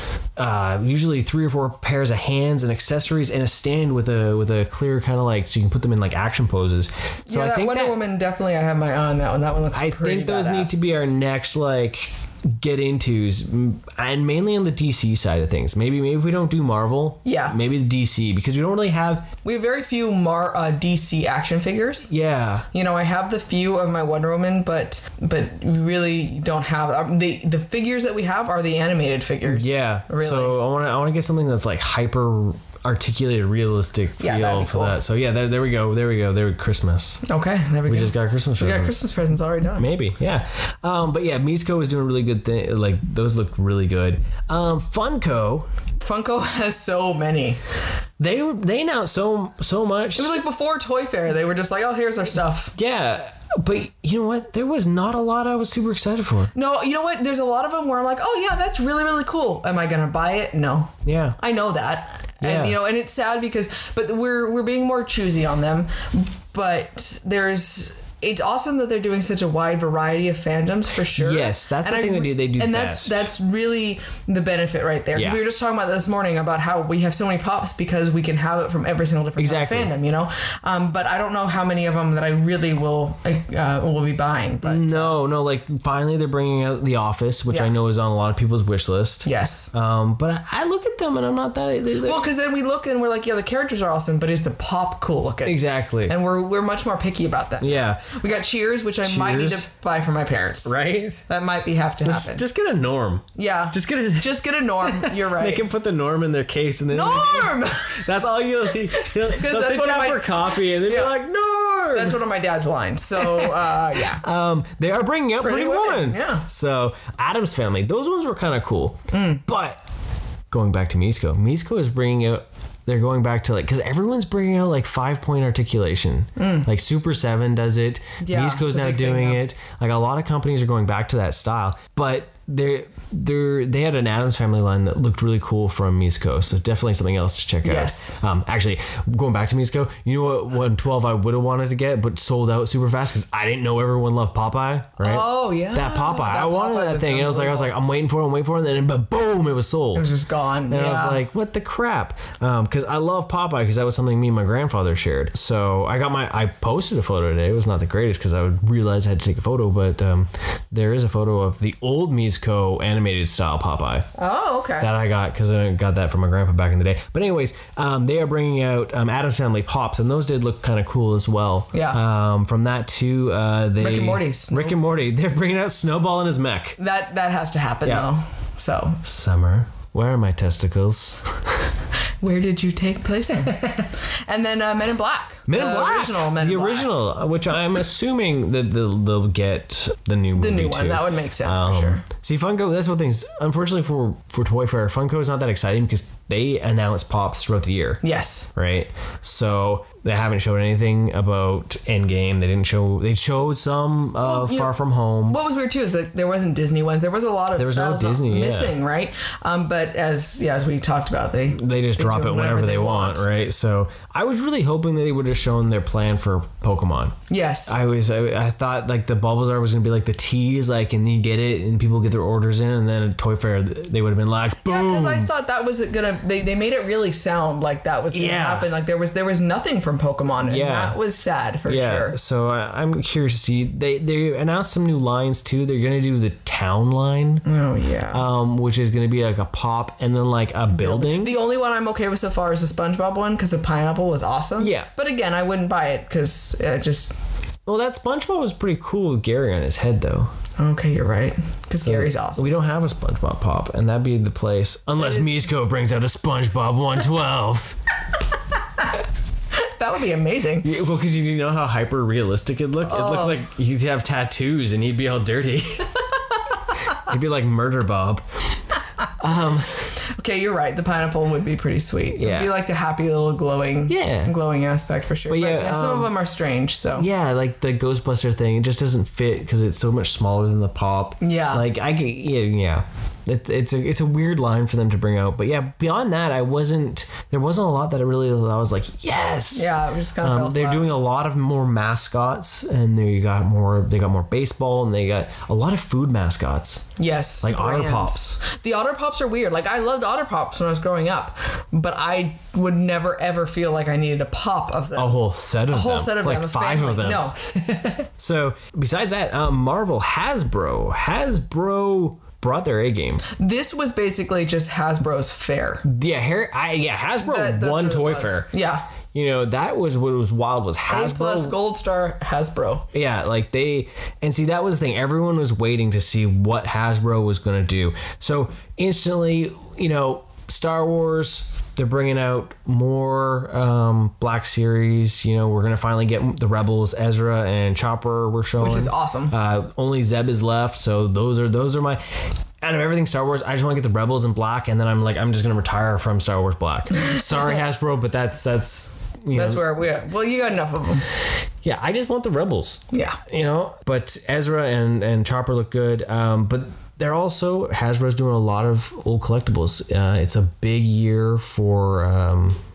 usually 3 or 4 pairs of hands and accessories, and a stand with a clear kind of like so you can put them in like action poses. So I think Wonder Woman definitely I have my eye on that one. That one looks pretty badass. Those need to be our next like get into, and mainly on the DC side of things. Maybe if we don't do Marvel, maybe the DC, because we don't really have. We have very few DC action figures. Yeah. You know, I have the few of my Wonder Woman, but we really don't have the figures that we have are the animated figures. Yeah. Really. So I want to get something that's like hyper articulated, realistic feel for that. So yeah, there we go. There Christmas. Okay, there we go. We just got Christmas presents. We got Christmas presents already done. Maybe, yeah. But yeah, Mizco was doing a really good thing. Like, those looked really good. Funko has so many. They announced so much. It was like before Toy Fair. They were just like, oh, here's our stuff. Yeah. But you know what? There was not a lot I was super excited for. No, you know what? There's a lot of them where I'm like, oh yeah, that's really, really cool. Am I gonna buy it? No. Yeah. I know that. Yeah. And and it's sad but we're being more choosy on them. But it's awesome that they're doing such a wide variety of fandoms, for sure. Yes, that's the thing they do. They do and best. that's really the benefit right there. Yeah. We were just talking about this morning about how we have so many pops because we can have it from every single different kind of fandom, but I don't know how many of them that I really will be buying. But no, like finally they're bringing out The Office, which I know is on a lot of people's wish list. Yes. But I look at them and I'm not that. Well, because then we look and we're like, yeah, the characters are awesome, but is the pop cool looking? Exactly. And we're much more picky about that. Yeah. We got Cheers, which I might need to buy for my parents. Right? That might have to happen. Just get a Norm. Yeah. Just get a Norm. You're right. They can put the Norm in their case and then Norm! That's all you'll see. They'll sit down for coffee and then you're like, Norm! That's one of my dad's lines. So, yeah. They are bringing out Pretty Woman. Yeah. So, Addams Family. Those ones were kind of cool. But, going back to Mizco is bringing out... They're going back to because everyone's bringing out 5-point articulation. Like Super 7 does it. Yeah, Mizco's now doing it. Like a lot of companies are going back to that style. But they had an Addams Family line that looked really cool from Mizco. So definitely something else to check out. Yes. Actually, going back to Mizco, you know what 112 I would have wanted to get but sold out super fast because I didn't know everyone loved Popeye, right? Oh yeah. That Popeye. I wanted that thing. And I was like, I'm waiting for it, and then but boom, it was sold. It was just gone. And I was like, what the crap? Because I love Popeye because that was something me and my grandfather shared. So I posted a photo today. It was not the greatest because I would realize I had to take a photo, but there is a photo of the old Mizco animated style Popeye. Oh, okay. That I got because I got that from my grandpa back in the day. But anyways, they are bringing out Addams Family Pops, and those did look kind of cool as well. Yeah. From that to Rick and Morty. Rick and Morty. They're bringing out Snowball and his mech. That has to happen though. So Summer, where are my testicles? Where did you take place in? And then Men in Black. Men in Black. Original Men in Black. Original, which I'm assuming that they'll get the new movie. The new one. Too. That would make sense for sure. See, Funko, that's one thing. Unfortunately for Toy Fair, Funko is not that exciting because they announce pops throughout the year. Yes. Right? So they haven't showed anything about Endgame. They showed some Far From Home. What was weird too is that there wasn't Disney ones. There was a lot of styles no Disney, missing, right? But as we taled about, they just drop it whenever they want, right? So I was really hoping that they would have shown their plan for Pokemon. Yes. I thought the Bulbasaur was gonna be the tease, and you get it and people get their orders in, and then at Toy Fair they would have been like, boom. Yeah, because I thought that was gonna. They made it really sound like that was gonna happen. Like there was nothing from Pokemon, and that was sad for sure. So I'm curious to see. They announced some new lines too. They're gonna do the town line. Oh yeah. Which is gonna be a pop and then a building. The only one I'm okay with so far is the SpongeBob one because the pineapple was awesome. Yeah. But again, I wouldn't buy it because just. Well, that SpongeBob was pretty cool with Gary on his head though. Okay, you're right. Because Gary's awesome. We don't have a SpongeBob pop, and that'd be the place. Unless Mizco brings out a SpongeBob 112. That would be amazing. Yeah, well, because you know how hyper realistic it'd look? It'd look like he'd have tattoos and he'd be all dirty. He'd be like Murder Bob. Okay, you're right. The pineapple would be pretty sweet. Yeah. It would be like the happy little glowing aspect for sure. But some of them are strange, so. Yeah, like the Ghostbuster thing, it just doesn't fit because it's so much smaller than the pop. Yeah. It's a weird line for them to bring out. But yeah, beyond that, there wasn't a lot that I was like, yes. Yeah, it was kind of felt they're doing a lot of more mascots, and they got more baseball, and they got a lot of food mascots. Yes. Like Otter Pops. The Otter Pops are weird. I loved Otter Pops when I was growing up, but I would never ever feel like I needed a pop of them. A whole set of them. Whole set of them. Like 5 of them. No. So besides that, Marvel, Hasbro brought their A game. This was basically just Hasbro's fair. Yeah, Hasbro That's won what it Toy was. Fair. Yeah. You know, that was what was wild was Hasbro. A+ Gold Star Hasbro. Yeah, like and see, that was the thing. Everyone was waiting to see what Hasbro was going to do. So instantly, you know, Star Wars, they're bringing out more Black Series. You know, we're going to finally get the Rebels, Ezra and Chopper we're showing. Which is awesome. Only Zeb is left. So those are my... Out of everything Star Wars, I just want to get the Rebels in black, and then I'm just going to retire from Star Wars black. Sorry, Hasbro, but that's where we are. Well, you got enough of them. Yeah, I just want the Rebels. Yeah. You know, but Ezra and Chopper look good. But they're also, Hasbro's doing a lot of old collectibles. It's a big year for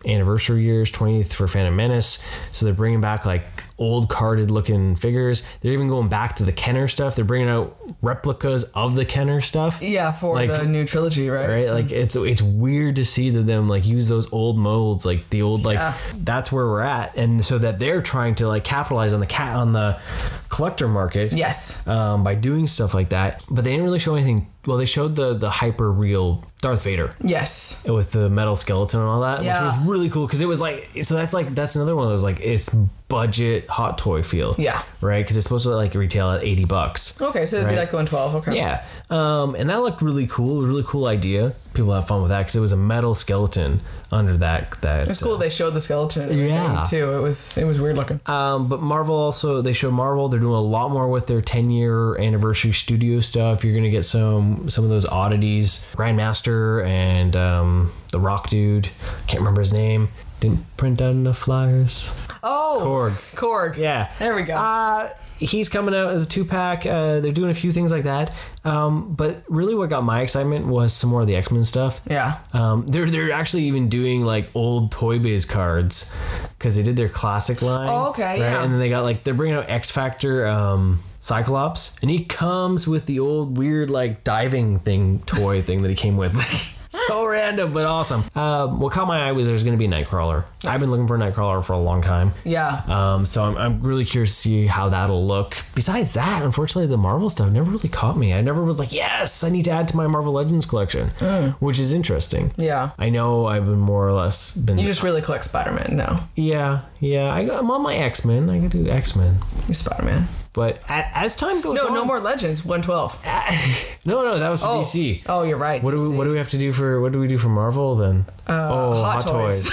anniversary years, 20th for Phantom Menace. So they're bringing back like old carded looking figures. They're even going back to the Kenner stuff. They're bringing out replicas of the Kenner stuff. Yeah, for the new trilogy, right? Right, like it's weird to see them like use those old molds, like the old that's where we're at, and so that they're trying to like capitalize on the collector market. Yes. By doing stuff like that, but they didn't really show anything. Well, they showed the hyper real Darth Vader. Yes. With the metal skeleton and all that, which was really cool because it was like, so that's another one of those like it's budget Hot Toy feel. Yeah. Right, because it's supposed to like retail at $80. Okay, so it'd be like 112. Okay. Yeah. And that looked really cool. It was a really cool idea. People have fun with that because it was a metal skeleton under that. It's cool. They showed the skeleton. Too. It was weird looking. But Marvel also, they showed Marvel. They're doing a lot more with their 10-year anniversary studio stuff. You're gonna get some of those oddities. Grandmaster and the Rock dude. Can't remember his name. Didn't print out enough flyers. Oh, Korg. Yeah. There we go. He's coming out as a 2-pack. They're doing a few things like that. But really what got my excitement was some more of the X-Men stuff. Yeah. They're actually even doing like old Toy Biz cards because they did their classic line. Oh, okay, right? yeah. And then they got like, they're bringing out X-Factor Cyclops, and he comes with the old weird like diving toy thing that he came with. So random, but awesome. What caught my eye was there's going to be a Nightcrawler. Nice. I've been looking for a Nightcrawler for a long time. Yeah. So I'm really curious to see how that'll look. Besides that, unfortunately, the Marvel stuff never really caught me. I never was like, yes, I need to add to my Marvel Legends collection, which is interesting. Yeah. I know I've been more or less been. You just really collect Spider-Man now. Yeah. I'm on my X-Men. I can do X-Men. Spider-Man. But as time goes on... No more Legends, 112. No, that was for DC. Oh, you're right. What do we have to do for Marvel then? Hot Toys.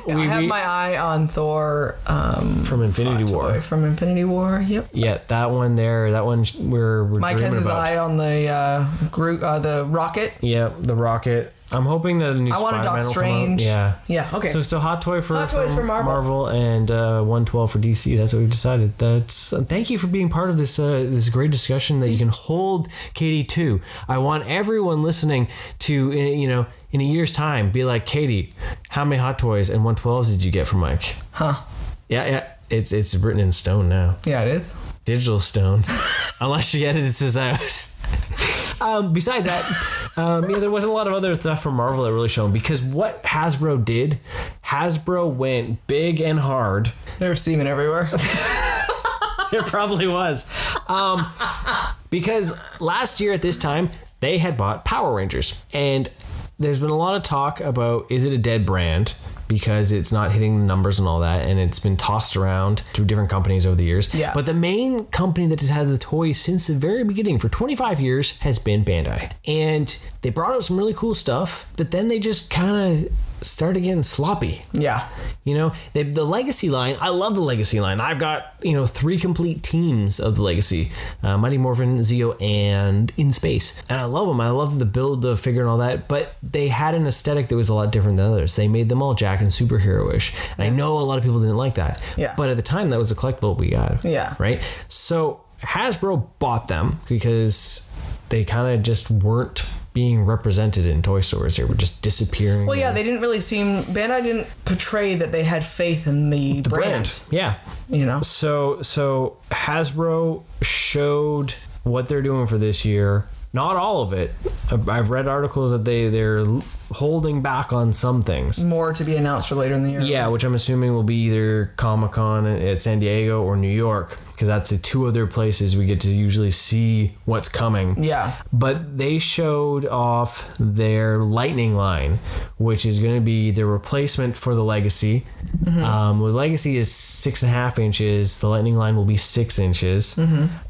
I have my eye on Thor from Infinity War. From Infinity War, yep. Yeah, that one there. That one we're Mike has his about. eye on the Rocket. Yeah, the Rocket. I'm hoping that the new Spider-Man will Doc Strange. come out. Yeah, okay. So Hot Toy for Marvel and 112 for DC. That's what we've decided. Thank you for being part of this this great discussion that you can hold, Katie, too. I want everyone listening to, in a year's time, be like, Katie, how many Hot Toys and 112s did you get from Mike? Huh. Yeah. It's written in stone now. Yeah, it is. Digital stone. Unless she edited this out. Besides that, there wasn't a lot of other stuff from Marvel that really shown, because what Hasbro did, Hasbro went big and hard. There was semen everywhere. It probably was. Because last year at this time, they had bought Power Rangers. And there's been a lot of talk about, is it a dead brand? Because it's not hitting the numbers and all that, and it's been tossed around through different companies over the years. Yeah. But the main company that has had the toys since the very beginning for 25 years has been Bandai. And they brought out some really cool stuff, but then they just kind of started getting sloppy. Yeah. The Legacy line, I love the Legacy line. I've got, 3 complete teams of the Legacy. Mighty Morphin, Zeo, and In Space. And I love them. I love the build, the figure, and all that. But they had an aesthetic that was a lot different than others. They made them all Jack and superhero-ish. And I know a lot of people didn't like that. Yeah. But at the time, that was a collectible we got. Yeah. Right? So Hasbro bought them because they kind of just weren't being represented in toy stores. They were just disappearing. Well, yeah, they didn't really Bandai didn't portray that they had faith in the brand. Yeah. So Hasbro showed what they're doing for this year. Not all of it. I've read articles that they're holding back on some things. More to be announced for later in the year. Yeah, which I'm assuming will be either Comic-Con at San Diego or New York, because that's the two other places we get to usually see what's coming. Yeah. But they showed off their Lightning line, which is going to be the replacement for the Legacy. The Legacy is 6.5 inches. The Lightning line will be 6 inches.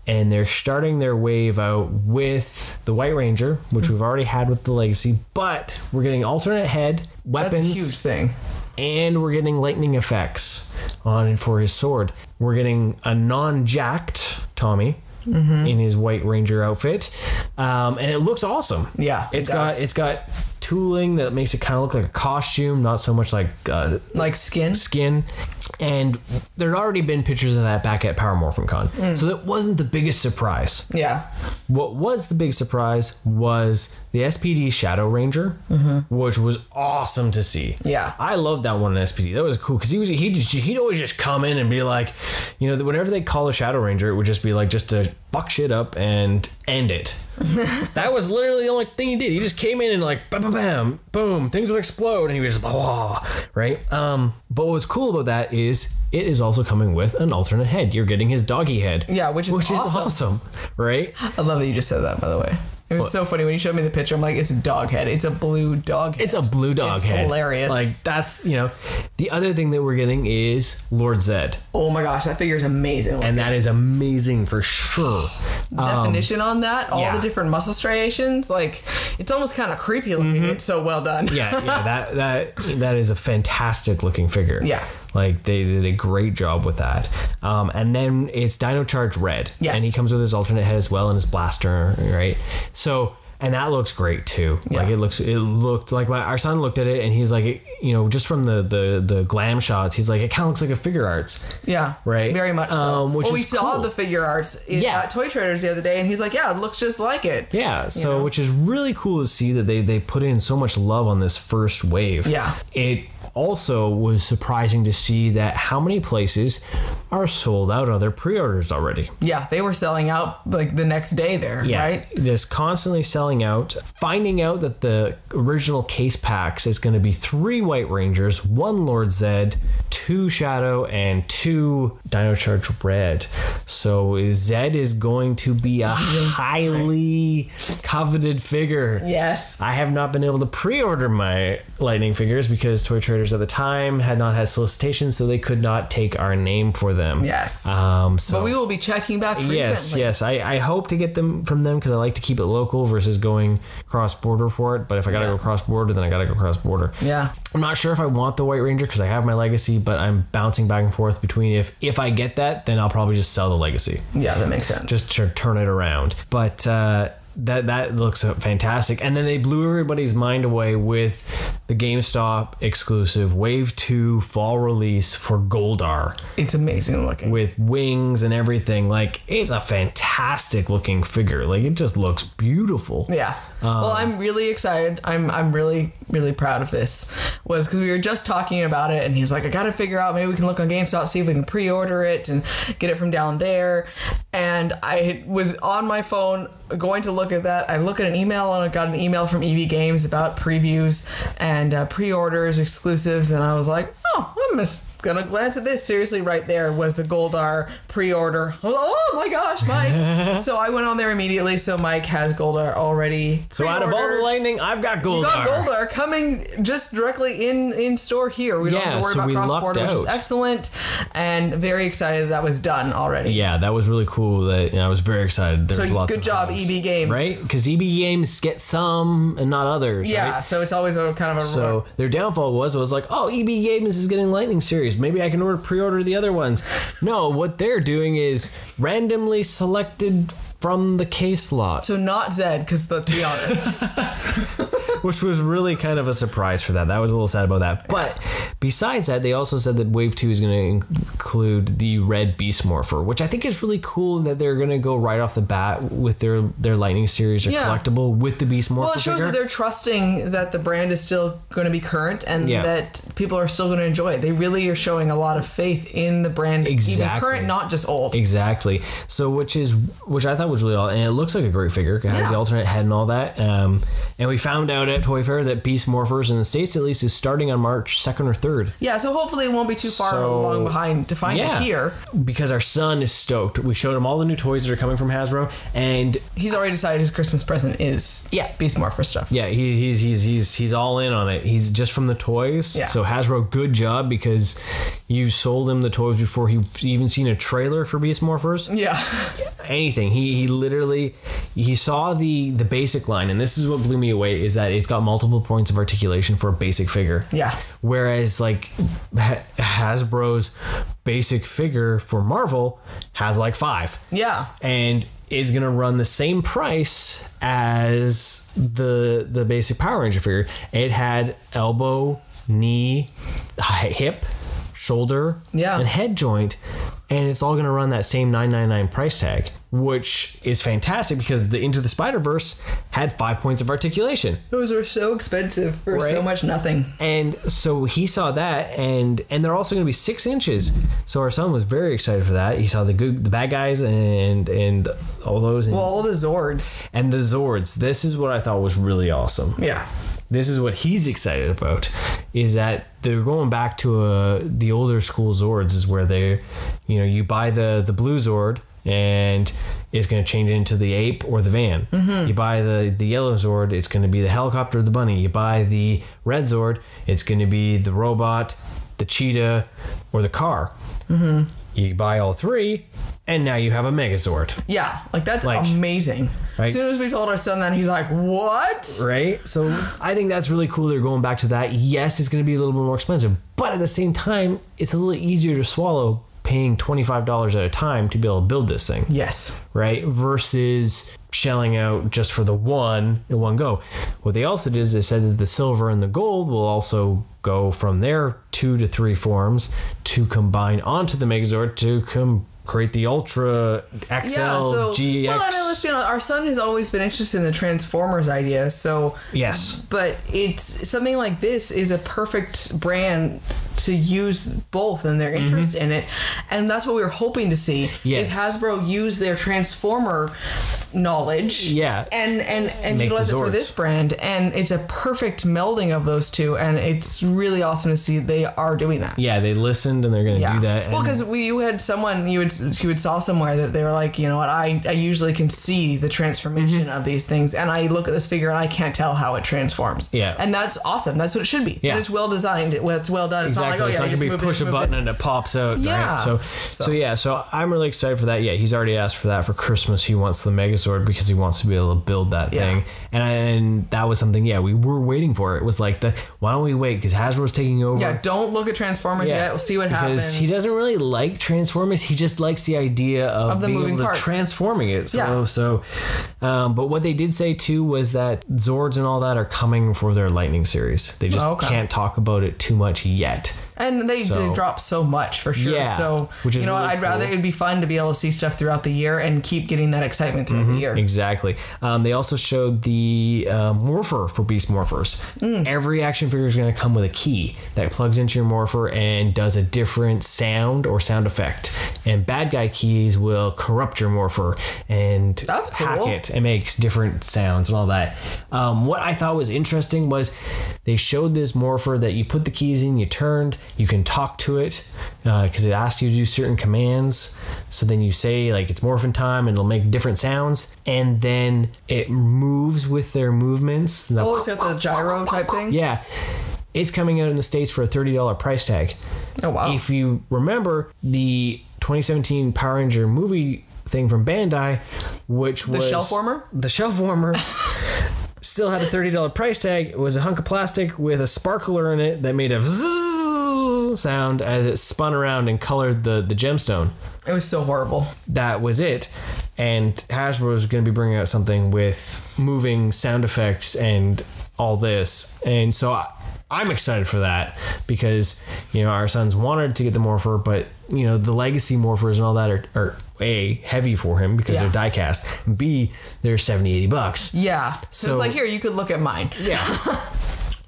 And they're starting their wave out with the White Ranger, which we've already had with the Legacy, but we're getting alternate head, weapons. That's a huge thing. And we're getting lightning effects on and for his sword. We're getting a non-jacked Tommy in his White Ranger outfit, and it looks awesome. Yeah, it's got tooling that makes it kind of look like a costume, not so much like skin. And there'd already been pictures of that back at Power Morphin Con, so that wasn't the biggest surprise. Yeah. What was the big surprise was the SPD Shadow Ranger, which was awesome to see. Yeah. I loved that one in SPD. That was cool because he'd always just come in and be like, whenever they call a Shadow Ranger, it would just be like just to fuck shit up and end it. That was literally the only thing he did. He just came in and like bam, bam, bam, boom, things would explode, and he was blah, blah, right. But what's cool about that is it is also coming with an alternate head. You're getting his doggy head. Yeah, which is awesome, right? I love that you just said that, by the way. It was so funny when you showed me the picture. I'm like, it's a dog head. It's a blue dog head. It's a blue dog head. It's hilarious. Like, that's, the other thing that we're getting is Lord Zed. Oh my gosh, that figure is amazing looking. And that is amazing for sure. Definition on that, all the different muscle striations, like, it's almost kind of creepy looking. It's so well done. that is a fantastic looking figure. Yeah. Like, they did a great job with that. And then it's Dino Charge Red. Yes. And he comes with his alternate head as well and his blaster, right? So, and that looks great too. Yeah. Like, it looked like our son looked at it and he's like, just from the glam shots, he's like, it kind of looks like a figure arts. Yeah. Right? Very much so. We saw cool. the figure arts at Toy Traders the other day, and he's like, yeah, it looks just like it. Yeah. So, which is really cool to see that they put in so much love on this first wave. Yeah. It also was surprising to see that how many places are sold out of their pre-orders already. Yeah, they were selling out like the next day there, right? Just constantly selling out. Finding out that the original case packs is going to be 3 White Rangers, 1 Lord Zed, 2 Shadow, and 2 Dino Charge Red. So Zed is going to be a highly coveted figure. Yes. I have not been able to pre-order my Lightning figures because Toy Traders at the time had not had solicitations, so they could not take our name for them. Yes. But we will be checking back frequently. Yes. I hope to get them from them because I like to keep it local versus going cross-border for it. But if I gotta go cross-border, then I gotta go cross-border. Yeah. I'm not sure if I want the White Ranger because I have my Legacy, but I'm bouncing back and forth between if I get that, then I'll probably just sell the Legacy. Yeah, that makes sense. Just to turn it around. But that looks fantastic. And then they blew everybody's mind away with the GameStop exclusive Wave 2 fall release for Goldar. It's amazing looking. With wings and everything. Like, it's a fantastic looking figure. Like, it just looks beautiful. Yeah. Well, I'm really excited. I'm really, really proud of this. Was because we were just talking about it, and he's like, I got to figure out, maybe we can look on GameStop, see if we can pre-order it and get it from down there. And I was on my phone going to look at that. I look at an email, and I got an email from EB Games about previews and pre-orders, exclusives, and I was like, oh, I'm just gonna glance at this. Seriously, right there was the Goldar pre-order. Oh my gosh, Mike. So I went on there immediately. So Mike has Goldar already. So out of all the Lightning, I've got Goldar. You got Goldar coming just directly in store here. We don't have to worry about cross-border, which is excellent, and very excited that was done already. Yeah, that was really cool. That I was very excited. There was lots good job, EB Games. Right? Because EB Games get some and not others. Yeah, right? So it's always a kind of a. So their downfall was like, oh, EB Games is getting Lightning series. Maybe I can pre-order the other ones. No, what they're doing is randomly selected from the case lot. So not Zed, because to be honest. Which was really kind of a surprise for that. That was a little sad about that. But besides that, they also said that Wave 2 is going to include the Red Beast Morpher, which I think is really cool that they're going to go right off the bat with their Lightning series or collectible with the Beast Morpher. Well, it shows that they're trusting that the brand is still going to be current and that people are still going to enjoy it. They really are showing a lot of faith in the brand, even current, not just old. Exactly. So which I thought was really all, and it looks like a great figure. It has the alternate head and all that. And we found out at Toy Fair that Beast Morphers in the States at least is starting on March 2nd or 3rd. Yeah, so hopefully it won't be too far along behind to find it here. Because our son is stoked. We showed him all the new toys that are coming from Hasbro, and he's already decided his Christmas present is Beast Morpher stuff. Yeah, he's all in on it. He's just from the toys. Yeah. So Hasbro, good job, because you sold him the toys before he even seen a trailer for Beast Morphers. Yeah. Anything. He literally saw the basic line, and this is what blew me away, is that it's got multiple points of articulation for a basic figure. Yeah. Whereas like Hasbro's basic figure for Marvel has like 5. Yeah. And is going to run the same price as the basic Power Ranger figure. It had elbow, knee, hip, shoulder, and head joint, and it's all going to run that same $9.99 price tag, which is fantastic because the Into the Spider-Verse had 5 points of articulation. Those are so expensive for so much nothing. And so he saw that, and they're also going to be 6 inches. So our son was very excited for that. He saw the bad guys and all those. And, all the Zords. And the Zords. This is what I thought was really awesome. Yeah. This is what he's excited about, is that they're going back to the older school Zords, is where you buy the blue Zord and it's going to change into the ape or the van. Mm-hmm. You buy the yellow Zord, it's going to be the helicopter or the bunny. You buy the red Zord, it's going to be the robot, the cheetah, or the car. Mm-hmm. You buy all 3, and now you have a Megazord. Yeah, that's amazing. Right? As soon as we told our son that, he's like, what? Right? So I think that's really cool. They're going back to that. Yes, it's going to be a little bit more expensive, but at the same time, it's a little easier to swallow paying $25 at a time to be able to build this thing. Yes. Right? Versus shelling out just for the one in one go. What they also did is they said that the silver and the gold will also go from their 2 to 3 forms to combine onto the Megazord to create the Ultra XL GX. Well, and let's be honest, our son has always been interested in the Transformers idea. So yes, but it's something like this is a perfect brand to use both and their interest in it, and that's what we were hoping to see. Yes. Is Hasbro use their Transformer knowledge, and utilize it for this brand, and it's a perfect melding of those two, and it's really awesome to see they are doing that. Yeah, they listened and they're going to do that. Well, because you had someone you would saw somewhere that they were like, you know what, I usually can see the transformation of these things, and I look at this figure and I can't tell how it transforms. Yeah, and that's awesome. That's what it should be. Yeah, and it's well designed. It's well done. It's exactly. It's not like, you push a button and it pops out. Yeah. Right? So I'm really excited for that. Yeah, he's already asked for that for Christmas. He wants the Megazord because he wants to be able to build that thing. And that was something, we were waiting for. It was like, why don't we wait? Because Hasbro's taking over. Yeah, don't look at Transformers yet. We'll see what happens. Because he doesn't really like Transformers. He just likes the idea of being moving able to transforming it. But what they did say too was that Zords and all that are coming for their Lightning series. They just can't talk about it too much yet. And they drop so much for sure. Yeah, so which is I'd rather it'd be fun to be able to see stuff throughout the year and keep getting that excitement throughout the year. Exactly. They also showed the morpher for Beast Morphers. Every action figure is going to come with a key that plugs into your morpher and does a different sound or sound effect. And bad guy keys will corrupt your morpher and hack it and makes different sounds and all that. What I thought was interesting was they showed this morpher that you put the keys in, you turned. You can talk to it because it asks you to do certain commands. So then you say like it's morphin time and it'll make different sounds. And then it moves with their movements. It's got the gyro type thing? Yeah. It's coming out in the States for a $30 price tag. Oh, wow. If you remember the 2017 Power Ranger movie thing from Bandai, which was... The Shelf Warmer? The Shelf Warmer. Still had a $30 price tag. It was a hunk of plastic with a sparkler in it that made a sound as it spun around and colored the gemstone. It was so horrible. That was it. And Hasbro is going to be bringing out something with moving sound effects and all this. And so I'm excited for that because, our sons wanted to get the morpher, but, the legacy morphers and all that are A, heavy for him because they're die cast. B, they're $70-$80. Yeah. So it's like, here, you could look at mine. Yeah.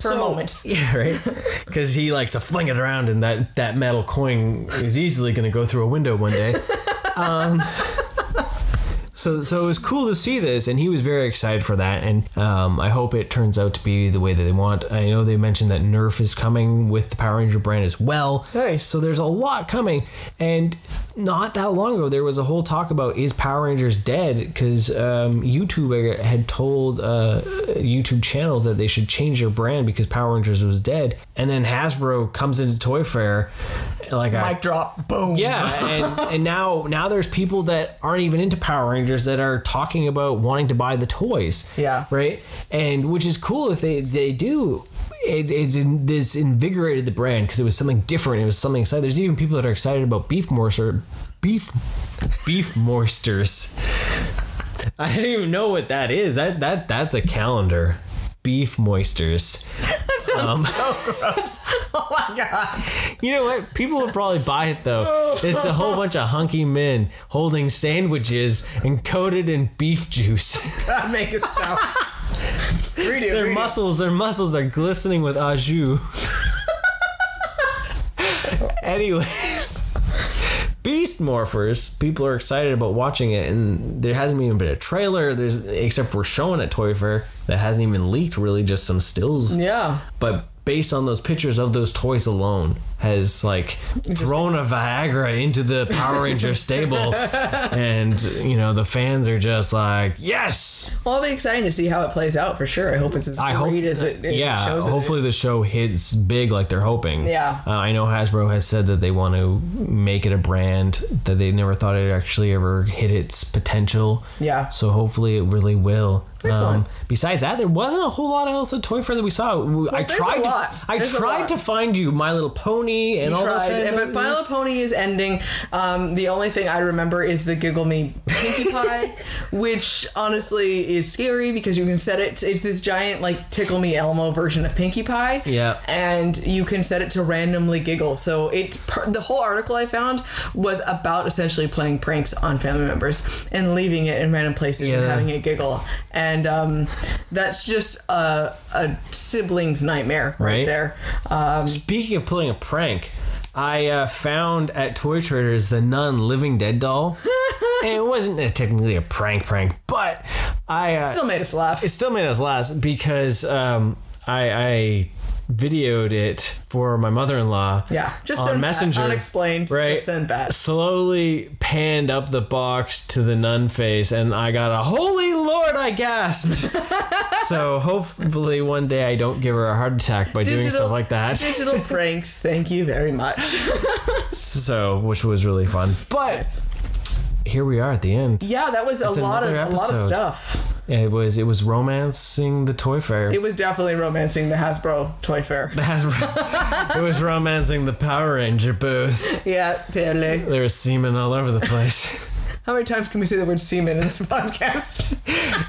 For a moment. Yeah, right? Because he likes to fling it around and that metal coin is easily going to go through a window one day. So it was cool to see this, and he was very excited for that, and I hope it turns out to be the way that they want. I know they mentioned that Nerf is coming with the Power Ranger brand as well. Nice. So there's a lot coming, and not that long ago there was a whole talk about, is Power Rangers dead? Because YouTube had told a YouTube channel that they should change their brand because Power Rangers was dead, and then Hasbro comes into Toy Fair like mic drop, boom. Yeah, and now there's people that aren't even into Power Rangers that are talking about wanting to buy the toys. Yeah. Right? And which is cool if they do. This invigorated the brand because it was something different. It was something exciting. There's even people that are excited about beef moisters. I don't even know what that is. That's a calendar. Beef moisters. That sounds so gross. Oh my god. You know what? People will probably buy it though. It's a whole bunch of hunky men holding sandwiches and coated in beef juice. God, make it stop. Their muscles are glistening with au jus. Anyways, Beast Morphers, people are excited about watching it, and there hasn't even been a trailer. Except for showing at Toy Fair that hasn't even leaked, really, just some stills. Yeah. But based on those pictures of those toys alone, has like thrown a Viagra into the Power Ranger stable, and the fans are just like, yes. Well, it'll be exciting to see how it plays out for sure. I hope it's as great as it shows. Hopefully the show hits big like they're hoping. Yeah. I know Hasbro has said that they want to make it a brand that they never thought it actually ever hit its potential. Yeah. So hopefully it really will. Excellent. Besides that, there wasn't a whole lot else at Toy Fair that we saw. I tried to find you My Little Pony and all that. But My Little Pony is ending. The only thing I remember is the Giggle Me Pinkie Pie, which honestly is scary because you can set it. It's this giant like Tickle Me Elmo version of Pinkie Pie. Yeah. And you can set it to randomly giggle. So the whole article I found was about essentially playing pranks on family members and leaving it in random places and having it giggle. And that's just a sibling's nightmare right there. Speaking of pulling a prank, I found at Toy Traders the Nun Living Dead doll. And it wasn't technically a prank, but it still made us laugh. It still made us laugh because I videoed it for my mother-in-law. Yeah, just on Messenger, unexplained. Right, just send that. Slowly panned up the box to the nun face, and I got a holy Lord! I gasped. So hopefully one day I don't give her a heart attack by doing stuff like that. Digital pranks. Thank you very much. So, which was really fun, but here we are at the end. Yeah, that was a lot of stuff. It was romancing the Toy Fair. It was definitely romancing the Hasbro Toy Fair. It was romancing the Power Ranger booth. Yeah, totally. There was semen all over the place. How many times can we say the word semen in this podcast?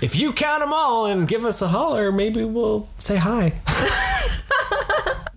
If you count them all and give us a holler, maybe we'll say hi.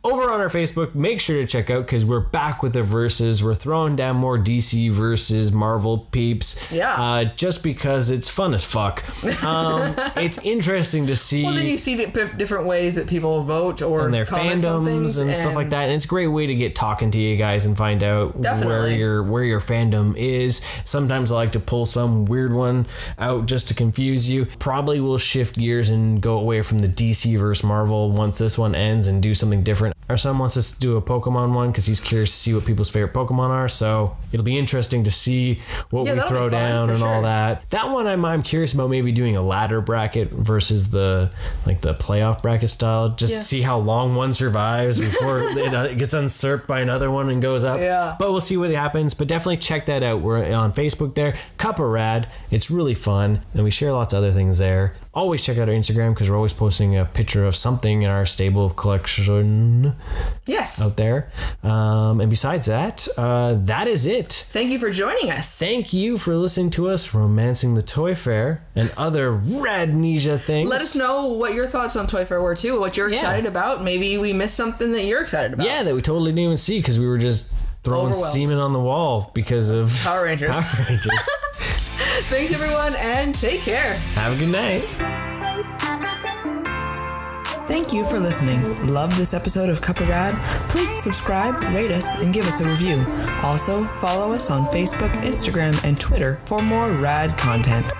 Over on our Facebook, make sure to check out because we're back with the verses. We're throwing down more DC versus Marvel peeps. Yeah. Just because it's fun as fuck. It's interesting to see. Well, then you see different ways that people vote or and their fandoms and stuff like that. And it's a great way to get talking to you guys and find out where your fandom is. Sometimes I like to pull some weird one out just to confuse you. Probably will shift gears and go away from the DC versus Marvel once this one ends and do something different. Our son wants us to do a Pokemon one because he's curious to see what people's favorite Pokemon are. So it'll be interesting to see what we throw down and all that. That one I'm curious about maybe doing a ladder bracket versus the playoff bracket style. Just to see how long one survives before it gets usurped by another one and goes up. Yeah. But we'll see what happens. But definitely check that out. We're on Facebook there. Cup of Rad. It's really fun. And we share lots of other things there. Always check out our Instagram because we're always posting a picture of something in our stable collection. Yes. Out there. And besides that, that is it. Thank you for joining us. Thank you for listening to us romancing the Toy Fair and other RADNESIA things. Let us know what your thoughts on Toy Fair were too, what you're excited about. Maybe we missed something that you're excited about. Yeah, that we totally didn't even see because we were just throwing semen on the wall because of Power Rangers. Thanks everyone and take care. Have a good night. Thank Thank you for listening. Love this episode of Cup of Rad? Please subscribe, rate us, and give us a review. Also, follow us on Facebook, Instagram, and Twitter for more rad content.